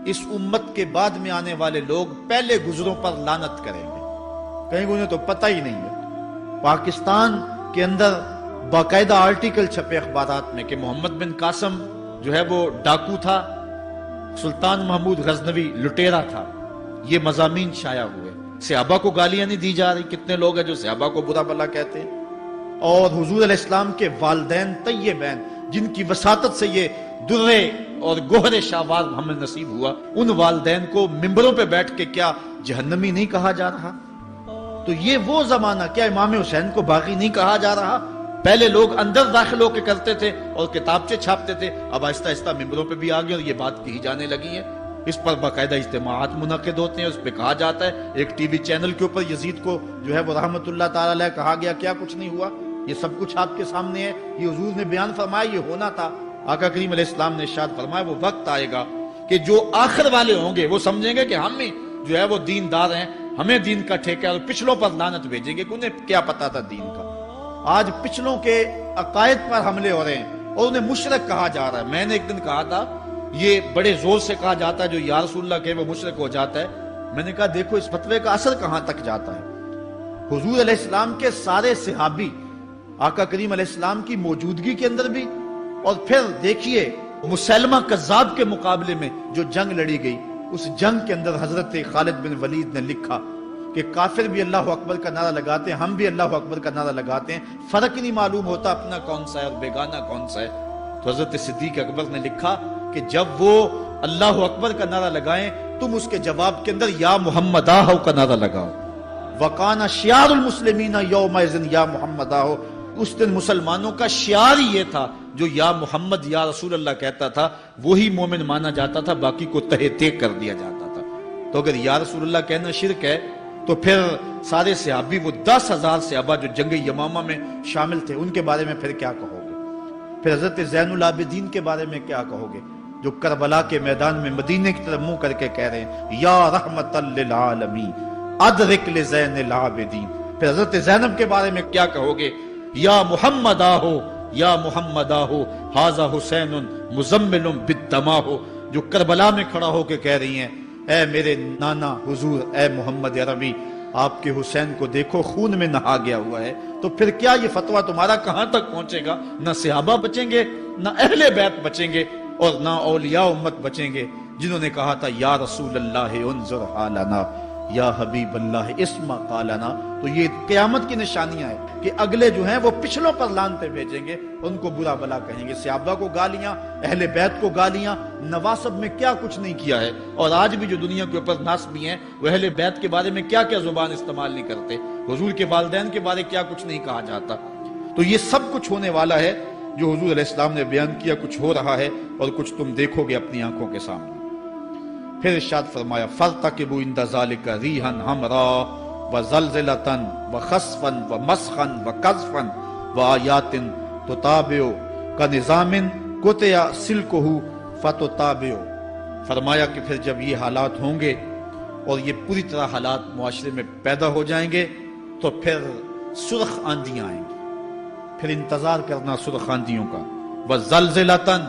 اس امت کے بعد میں آنے والے لوگ پہلے گزروں پر لعنت کریں گے، کہیں انہیں تو پتہ ہی نہیں ہے۔ پاکستان کے اندر باقاعدہ آرٹیکل چھپے اخبارات میں کہ محمد بن قاسم جو ہے وہ ڈاکو تھا، سلطان محمود غزنوی لٹیرا تھا، یہ مضامین شائع ہوئے۔ صحابہ کو گالیاں نہیں دی جا رہی، کتنے لوگ ہیں جو صحابہ کو برا بھلا کہتے ہیں، اور حضور علیہ السلام کے والدین طیبین جن کی وساطت سے یہ درے اور گوہر شاہوار ہمیں نصیب ہوا، ان والدین کو ممبروں پہ بیٹھ کے کیا جہنمی نہیں کہا جا رہا؟ تو یہ وہ زمانہ، کیا امام حسین کو باغی نہیں کہا جا رہا؟ پہلے لوگ اندر داخل ہو کے کرتے تھے اور کتابچے چھاپتے تھے، اب آہستہ آہستہ ممبروں پہ بھی آ گئے اور یہ بات کہی جانے لگی ہے۔ اس پر باقاعدہ اجتماعات منعقد ہوتے ہیں، اس پہ کہا جاتا ہے۔ ایک ٹی وی چینل کے اوپر یزید کو جو ہے وہ رحمت اللہ تعالی علیہ کہا گیا، کیا کچھ نہیں ہوا، یہ سب کچھ آپ کے سامنے ہے، یہ حضور نے بیان فرمایا، یہ ہونا تھا۔ آقا کریم علیہ السلام نے ارشاد فرمایا وہ وقت آئے گا کہ جو آخر والے ہوں گے وہ سمجھیں گے کہ ہم ہی جو ہے وہ دیندار ہیں، ہمیں دین کا ٹھیکہ، اور پچھلوں پر لعنت بھیجیں گے کہ انہیں کیا پتا تھا دین کا۔ آج پچھلوں کے عقائد پر حملے ہو رہے ہیں اور انہیں مشرک کہا جا رہا ہے۔ میں نے ایک دن کہا تھا یہ بڑے زور سے کہا جاتا ہے جو یا رسول اللہ کہ وہ مشرک ہو جاتا ہے، میں نے کہا دیکھو اس فتوے کا اثر کہاں تک جاتا ہے۔ حضور علیہ السلام کے سارے صحابی آقا کریم علیہ السلام کی موجودگی کے اندر بھی، اور پھر دیکھیے مسلمہ کذاب کے مقابلے میں جو جنگ لڑی گئی، اس جنگ کے اندر حضرت خالد بن ولید نے لکھا کہ کافر بھی اللہ اکبر کا نعرہ لگاتے ہیں، ہم بھی اللہ اکبر کا نعرہ لگاتے ہیں، فرق نہیں معلوم ہوتا اپنا کون سا ہے اور بیگانہ کون سا ہے۔ تو حضرت صدیق اکبر نے لکھا کہ جب وہ اللہ اکبر کا نعرہ لگائیں تم اس کے جواب کے اندر یا محمد آہو کا نعرہ لگاؤ۔ وَقَانَ شِعَارُ الْمُسْلِمِينَ يَوْمَئِذٍ یا محمد آہو، اس دن مسلمانوں کا شعار ہی یہ تھا، جو یا محمد یا رسول اللہ کہتا تھا وہی مومن مانا جاتا تھا، باقی کو تہے تیگ کر دیا جاتا تھا۔ تو اگر یا رسول اللہ کہنا شرک ہے تو پھر سارے صحابی وہ 10,000 صحابہ جو جنگ یمامہ میں شامل تھے ان کے بارے میں پھر کیا کہو گے؟ پھر حضرت زین العابدین کے بارے میں کیا کہو گے جو کربلا کے میدان میں مدینے کی طرف منہ کر کے کہہ رہے ہیں یا رحمت للعالمین ادرک لزین العابدین؟ پھر حضرت زینب کے بارے میں کیا کہو گے؟ یا محمد آہو یا محمد آہو ھذا حسین مزمل بالدماء، جو کربلا میں کھڑا ہو کے کہہ رہی ہیں اے میرے نانا حضور، اے محمد عربی، آپ کے حسین کو دیکھو خون میں نہا گیا ہوا ہے۔ تو پھر کیا یہ فتویٰ تمہارا کہاں تک پہنچے گا؟ نہ صحابہ بچیں گے، نہ اہل بیت بچیں گے، اور نہ اولیاء امت بچیں گے، جنہوں نے کہا تھا یا رسول اللہ انظر حالنا یا حبیب اللہ اسمع قالنا۔ تو یہ قیامت کی نشانیاں ہیں کہ اگلے جو ہیں وہ پچھلوں پر لعنتیں بھیجیں گے، ان کو برا بلا کہیں گے، صحابہ کو گالیاں، اہل بیت کو گالیاں، نواسب میں کیا کچھ نہیں کیا ہے۔ اور آج بھی جو دنیا کے اوپر ناسبی ہیں وہ اہل بیت کے بارے میں کیا کیا زبان استعمال نہیں کرتے، حضور کے والدین کے بارے کیا کچھ نہیں کہا جاتا۔ تو یہ سب کچھ ہونے والا ہے جو حضور علیہ السلام نے بیان کیا، کچھ ہو رہا ہے اور کچھ تم دیکھو گے اپنی آنکھوں کے سامنے۔ پھر ارشاد فرمایا فَارْتَقِبُوا عِنْدَ ذَلِكَ رِيحًا حَمْرَاءَ وَزَلْزَلَةً وَخَسْفًا وَمَسْخًا وَقَذْفًا وَآيَاتٍ تُتَابِعُ كَنِظَامٍ قُطِعَ سِلْكُهُ فَتُتَابِعُ۔ فرمایا کہ پھر جب یہ حالات ہوں گے اور یہ پوری طرح حالات معاشرے میں پیدا ہو جائیں گے تو پھر سرخ آندیاں آئیں گی، پھر انتظار کرنا سرخ آندیوں کا، وَزَلْزَلَةً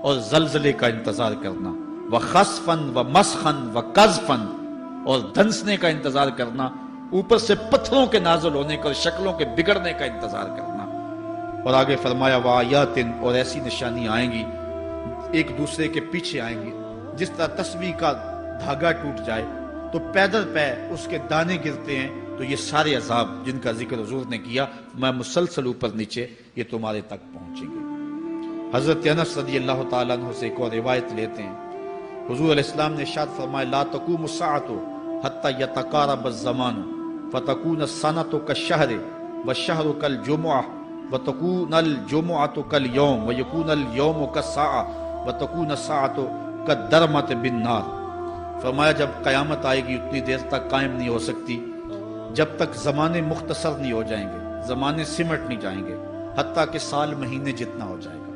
اور زلزلے کا انتظار کرنا، وَخَسْفًا وَمَسْخًا وَقَذْفًا اور دھنسنے کا انتظار کرنا، اوپر سے پتھروں کے نازل ہونے کا اور شکلوں کے بگڑنے کا انتظار کرنا۔ اور آگے فرمایا وَآيَاتٍ اور ایسی نشانیاں آئیں گی ایک دوسرے کے پیچھے آئیں گی، جس طرح تسبیح کا دھاگا ٹوٹ جائے تو پیدر پہ اس کے دانے گرتے ہیں، تو یہ سارے عذاب جن کا ذکر حضور نے کیا میں مسلسل اوپر نیچے یہ تمہارے تک پہنچیں گے۔ حضرت انس رضی اللہ تعالیٰ عنہ سے ایک اور روایت لیتے ہیں، حضور علیہ السلام نے ارشاد فرمایا لا تقوم الساعة حتى يتقارب الزمان فتكون السنة كالشهر والشهر كالجمعة وتكون الجمعة كاليوم ويكون اليوم كالساعة وتكون الساعة كالدرمة بالنار۔ فرمایا جب قیامت آئے گی اتنی دیر تک قائم نہیں ہو سکتی جب تک زمانے مختصر نہیں ہو جائیں گے، زمانے سمٹ نہیں جائیں گے، حتیٰ کہ سال مہینے جتنا ہو جائے گا،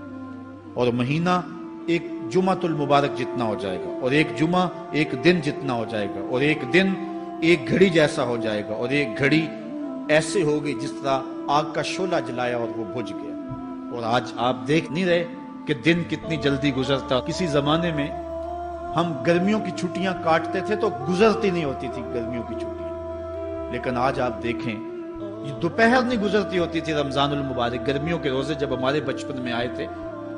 اور مہینہ ایک جمعۃ المبارک جتنا ہو جائے گا، اور ایک جمعہ ایک دن جتنا ہو جائے گا، اور ایک دن ایک گھڑی جیسا ہو جائے گا، اور ایک گھڑی ایسے ہوگی جس طرح آگ کا شعلہ جلایا اور وہ بجھ گیا۔ اور آج آپ دیکھ نہیں رہے کہ دن کتنی جلدی گزرتا۔ کسی زمانے میں ہم گرمیوں کی چھٹیاں کاٹتے تھے تو گزرتی نہیں ہوتی تھی گرمیوں کی چھٹیاں، لیکن آج آپ دیکھیں یہ دوپہر نہیں گزرتی ہوتی تھی۔ رمضان المبارک گرمیوں کے روزے جب ہمارے بچپن میں آئے تھے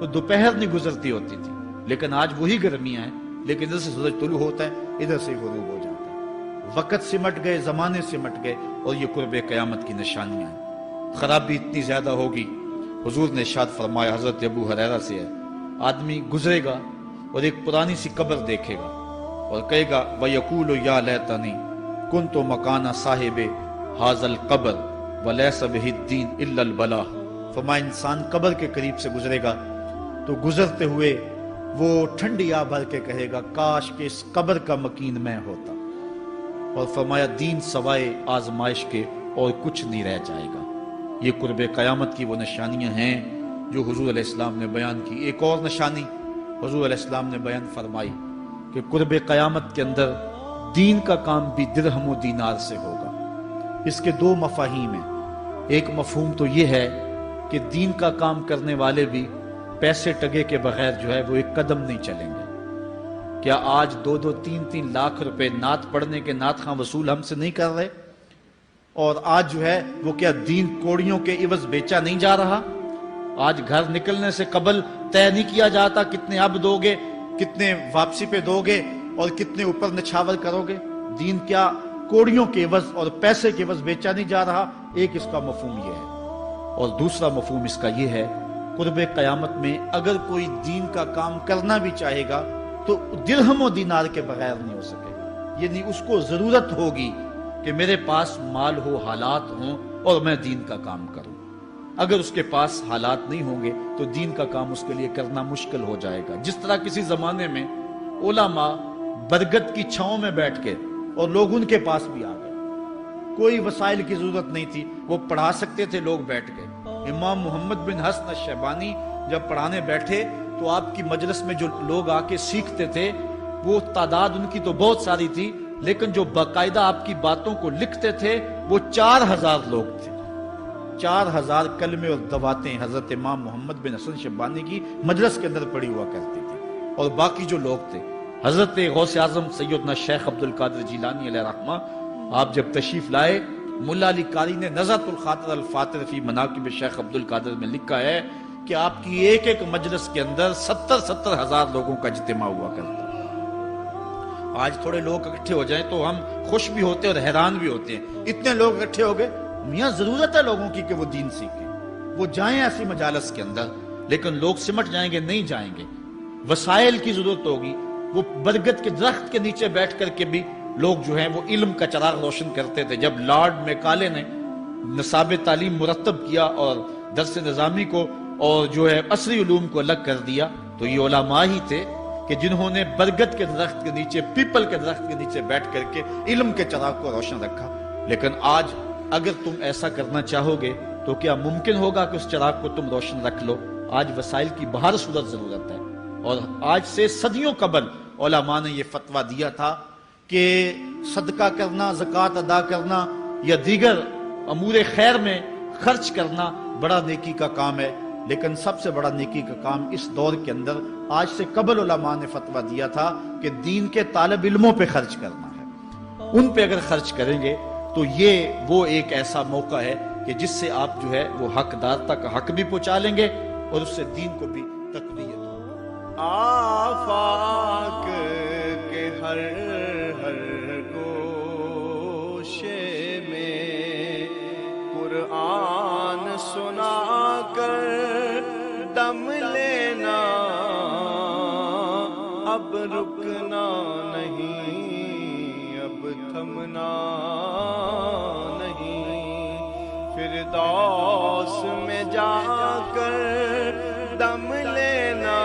تو دوپہر نہیں گزرتی ہوتی تھی، لیکن آج وہی گرمیاں ہیں، لیکن ادھر سے سورج طلوع ہوتا ہے ادھر سے غروب ہو جاتا ہے۔ وقت سمٹ گئے، زمانے سمٹ گئے، اور یہ قرب قیامت کی نشانیاں ہیں۔ خرابی اتنی زیادہ ہوگی، حضور نے ارشاد فرمایا حضرت ابو ہریرہ سے ہے، آدمی گزرے گا اور ایک پرانی سی قبر دیکھے گا اور کہے گا وَيَقُولُ يَا لَيْتَنِي كُنْتُ مَكَانَ صَاحِبِ هَذَا الْقَبْرِ وَلَيْسَ بِهِ الدِّينُ إِلَّا الْبَلَاغُ۔ فرمایا انسان قبر کے قریب سے گزرے گا تو گزرتے ہوئے وہ ٹھنڈی آہ بھر کے کہے گا کاش کہ اس قبر کا مکین میں ہوتا، اور فرمایا دین سوائے آزمائش کے اور کچھ نہیں رہ جائے گا۔ یہ قرب قیامت کی وہ نشانیاں ہیں جو حضور علیہ السلام نے بیان کی۔ ایک اور نشانی حضور علیہ السلام نے بیان فرمائی کہ قرب قیامت کے اندر دین کا کام بھی درہم و دینار سے ہوگا۔ اس کے دو مفاہیم ہیں۔ ایک مفہوم تو یہ ہے کہ دین کا کام کرنے والے بھی پیسے ٹگے کے بغیر جو ہے وہ ایک قدم نہیں چلیں گے۔ کیا آج 2-2 3-3 لاکھ روپے نعت پڑھنے کے نعت خواں وصول ہم سے نہیں کر رہے؟ اور آج جو ہے وہ کیا دین کوڑیوں کے عوض بیچا نہیں جا رہا؟ آج گھر نکلنے سے قبل طے نہیں کیا جاتا کتنے اب دو گے، کتنے واپسی پہ دو گے اور کتنے اوپر نچھاور کرو گے؟ دین کیا کوڑیوں کے عوض اور پیسے کے عوض بیچا نہیں جا رہا؟ ایک اس کا مفہوم یہ ہے، اور دوسرا مفہوم اس کا یہ ہے قرب قیامت میں اگر کوئی دین کا کام کرنا بھی چاہے گا تو درہم و دینار کے بغیر نہیں ہو سکے گا۔ یعنی اس کو ضرورت ہوگی کہ میرے پاس مال ہو، حالات ہوں اور میں دین کا کام کروں۔ اگر اس کے پاس حالات نہیں ہوں گے تو دین کا کام اس کے لیے کرنا مشکل ہو جائے گا۔ جس طرح کسی زمانے میں علماء برگد کی چھاؤں میں بیٹھ کے اور لوگ ان کے پاس بھی آ گئے، کوئی وسائل کی ضرورت نہیں تھی، وہ پڑھا سکتے تھے، لوگ بیٹھ گئے۔ امام محمد بن حسن الشیبانی جب پڑھانے بیٹھے تو آپ کی مجلس میں جو لوگ آ کے سیکھتے تھے وہ تعداد ان کی تو بہت ساری تھی، لیکن جو باقاعدہ آپ کی باتوں کو لکھتے تھے وہ 4000 لوگ تھے۔ 4000 کلمے اور دواتیں حضرت امام محمد بن حسن شیبانی کی مجلس کے اندر پڑھی ہوا کرتی تھی، اور باقی جو لوگ تھے حضرت غوث اعظم سیدنا شیخ عبد القادر جیلانی علیہ رحمہ، آپ جب تشریف لائے ملا علی قاری نے نزہۃ الخاطر الفاتر فی مناقب شیخ عبد القادر میں لکھا ہے کہ آپ کی ایک ایک مجلس کے اندر 70 ہزار لوگوں کا اجتماع ہوا کرتا۔ آج تھوڑے لوگ اکٹھے ہو جائیں تو ہم خوش بھی ہوتے اور حیران بھی ہوتے ہیں، اتنے لوگ اکٹھے ہو گئے۔ میاں ضرورت ہے لوگوں کی کہ وہ دین سیکھیں، وہ جائیں ایسی مجالس کے اندر، لیکن لوگ سمٹ جائیں گے، نہیں جائیں گے۔ وسائل کی ضرورت ہوگی، وہ برگد کے درخت کے نیچے بیٹھ کر کے بھی لوگ جو ہیں وہ علم کا چراغ روشن کرتے تھے۔ جب لارڈ میکالے نے نصاب تعلیم مرتب کیا اور درس نظامی کو اور جو ہے عصری علوم کو الگ کر دیا، تو یہ علماء ہی تھے کہ جنہوں نے برگد کے درخت کے نیچے، پیپل کے درخت کے نیچے بیٹھ کر کے علم کے چراغ کو روشن رکھا۔ لیکن آج اگر تم ایسا کرنا چاہو گے تو کیا ممکن ہوگا کہ اس چراغ کو تم روشن رکھ لو؟ آج وسائل کی بہر صورت ضرورت ہے، اور آج سے صدیوں قبل علماء نے یہ فتویٰ دیا تھا کہ صدقہ کرنا، زکوٰۃ ادا کرنا یا دیگر امور خیر میں خرچ کرنا بڑا نیکی کا کام ہے، لیکن سب سے بڑا نیکی کا کام اس دور کے اندر آج سے قبل علماء نے فتویٰ دیا تھا کہ دین کے طالب علموں پہ خرچ کرنا ہے۔ ان پہ اگر خرچ کریں گے تو یہ وہ ایک ایسا موقع ہے کہ جس سے آپ جو ہے وہ حقدار تک حق بھی پہنچا لیں گے اور اس سے دین کو بھی تقویت ہوگی۔ آفاق کے ہر ہر گوشے میں قرآن سنا کر دم لینا، اب رکنا نہیں، اب تھمنا نہیں، فردوس میں جا کر دم لینا،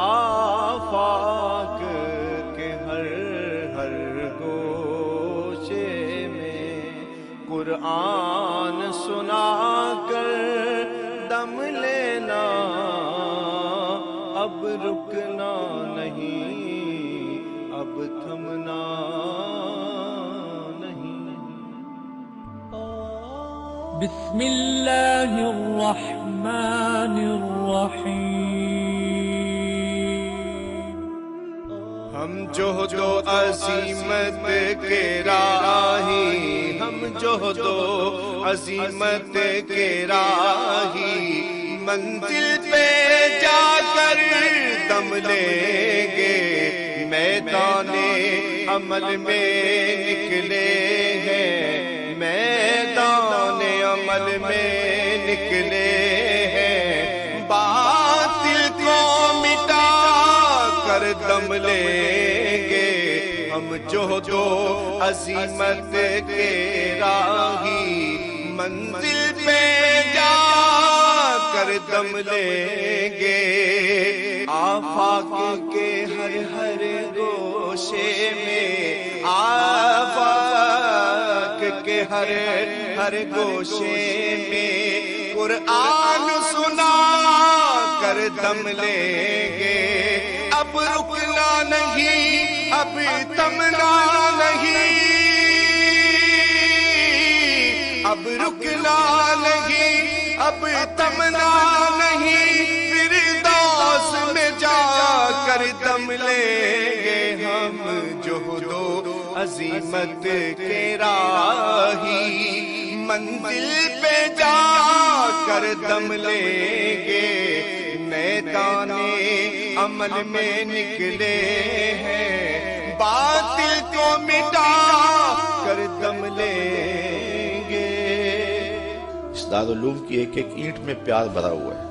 آفاق کے ہر ہر گوشے میں قرآن سنا کر دم لینا، اب رکنا نہیں، اب تھمنا نہیں۔ بسم اللہ الرحمن الرحیم۔ ہم جہد و عظیمت کے راہی، ہم جہد و عظیمت کے راہی، منزل پہ جا کر دم لیں گے، میدان عمل میں نکلے ہیں، میدان عمل میں نکلے ہیں، باطل کو مٹا کر دم لیں گے، ہم جہد و عظیمت کے راہی، منزل پہ جا کر دم لیں گے، آفاق کے ہر ہر گوشے میں، آفاق کے ہر ہر گوشے میں قرآن سنا کر دم لیں گے، اب رکنا نہیں، اب تھمنا نہیں، اب رکنا نہیں، اب تھمنا نہیں، فردوس میں جا کر دم لیں گے، ہم جہد و عظیمت کے راہی، منزل پہ جا کر دم لیں گے، میدان عمل میں نکلے ہیں، باطل کو مٹا کر دم لیں گے۔ اس دارالعلوم کی ایک ایک اینٹ میں پیار بھرا ہوا ہے،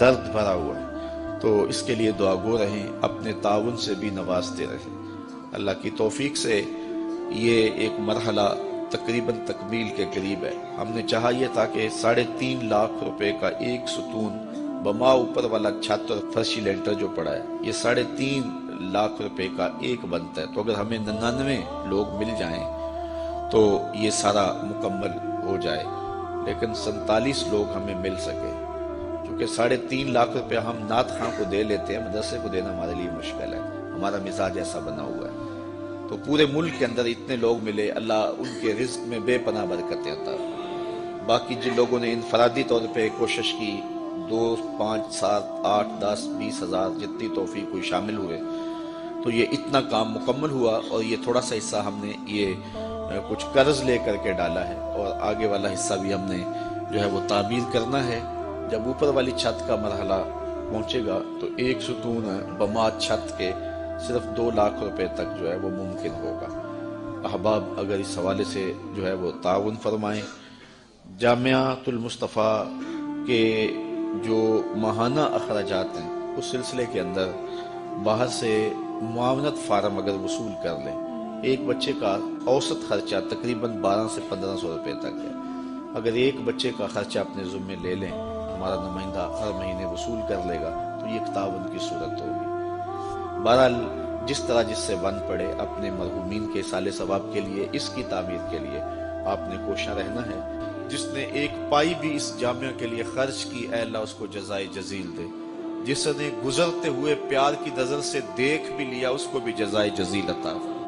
درد بھرا ہوا ہے، تو اس کے لیے دعا گو رہیں، اپنے تعاون سے بھی نوازتے رہیں۔ اللہ کی توفیق سے یہ ایک مرحلہ تقریباً تکمیل کے قریب ہے۔ ہم نے چاہا یہ تھا کہ 3.5 لاکھ روپے کا ایک ستون بما اوپر والا چھت اور فرشی لینٹر جو پڑا ہے، یہ 3.5 لاکھ روپے کا ایک بنتا ہے، تو اگر ہمیں 99 لوگ مل جائیں تو یہ سارا مکمل ہو جائے، لیکن 47 لوگ ہمیں مل سکے، کیونکہ 3.5 لاکھ روپے ہم نعت خاں کو دے لیتے ہیں، مدرسے کو دینا ہمارے لیے مشکل ہے، ہمارا مزاج ایسا بنا ہوا ہے۔ تو پورے ملک کے اندر اتنے لوگ ملے، اللہ ان کے رزق میں بے پناہ برکتیں عطا۔ باقی جن لوگوں نے انفرادی طور پہ کوشش کی، 2، 5، 7، 8، 10، 20 ہزار جتنی توفیق کوئی شامل ہوئے، تو یہ اتنا کام مکمل ہوا، اور یہ تھوڑا سا حصہ ہم نے یہ کچھ قرض لے کر کے ڈالا ہے، اور آگے والا حصہ بھی ہم نے جو ہے وہ تعمیر کرنا ہے۔ جب اوپر والی چھت کا مرحلہ پہنچے گا تو ایک ستون بما چھت کے صرف 2 لاکھ روپے تک جو ہے وہ ممکن ہوگا۔ احباب اگر اس حوالے سے جو ہے وہ تعاون فرمائیں۔ جامعۃ المصطفیٰ کے جو ماہانہ اخراجات ہیں اس سلسلے کے اندر باہر سے معاونت فارم اگر وصول کر لیں، ایک بچے کا اوسط خرچہ تقریباً 1200 سے 1500 روپے تک ہے، اگر ایک بچے کا خرچہ اپنے ذمے لے لیں، ہمارا نمائندہ ہر مہینے وصول کر لے گا، تو یہ ایک تعاون کی صورت ہوگی۔ بہرحال جس طرح جس سے بن پڑے، اپنے مرحومین کے سال ثواب کے لیے، اس کی تعمیر کے لیے آپ نے کوشاں رہنا ہے۔ جس نے ایک پائی بھی اس جامعہ کے لیے خرچ کی، اے اللہ اس کو جزائے جزیل دے۔ جس نے گزرتے ہوئے پیار کی نظر سے دیکھ بھی لیا، اس کو بھی جزائے جزیل عطا فرما۔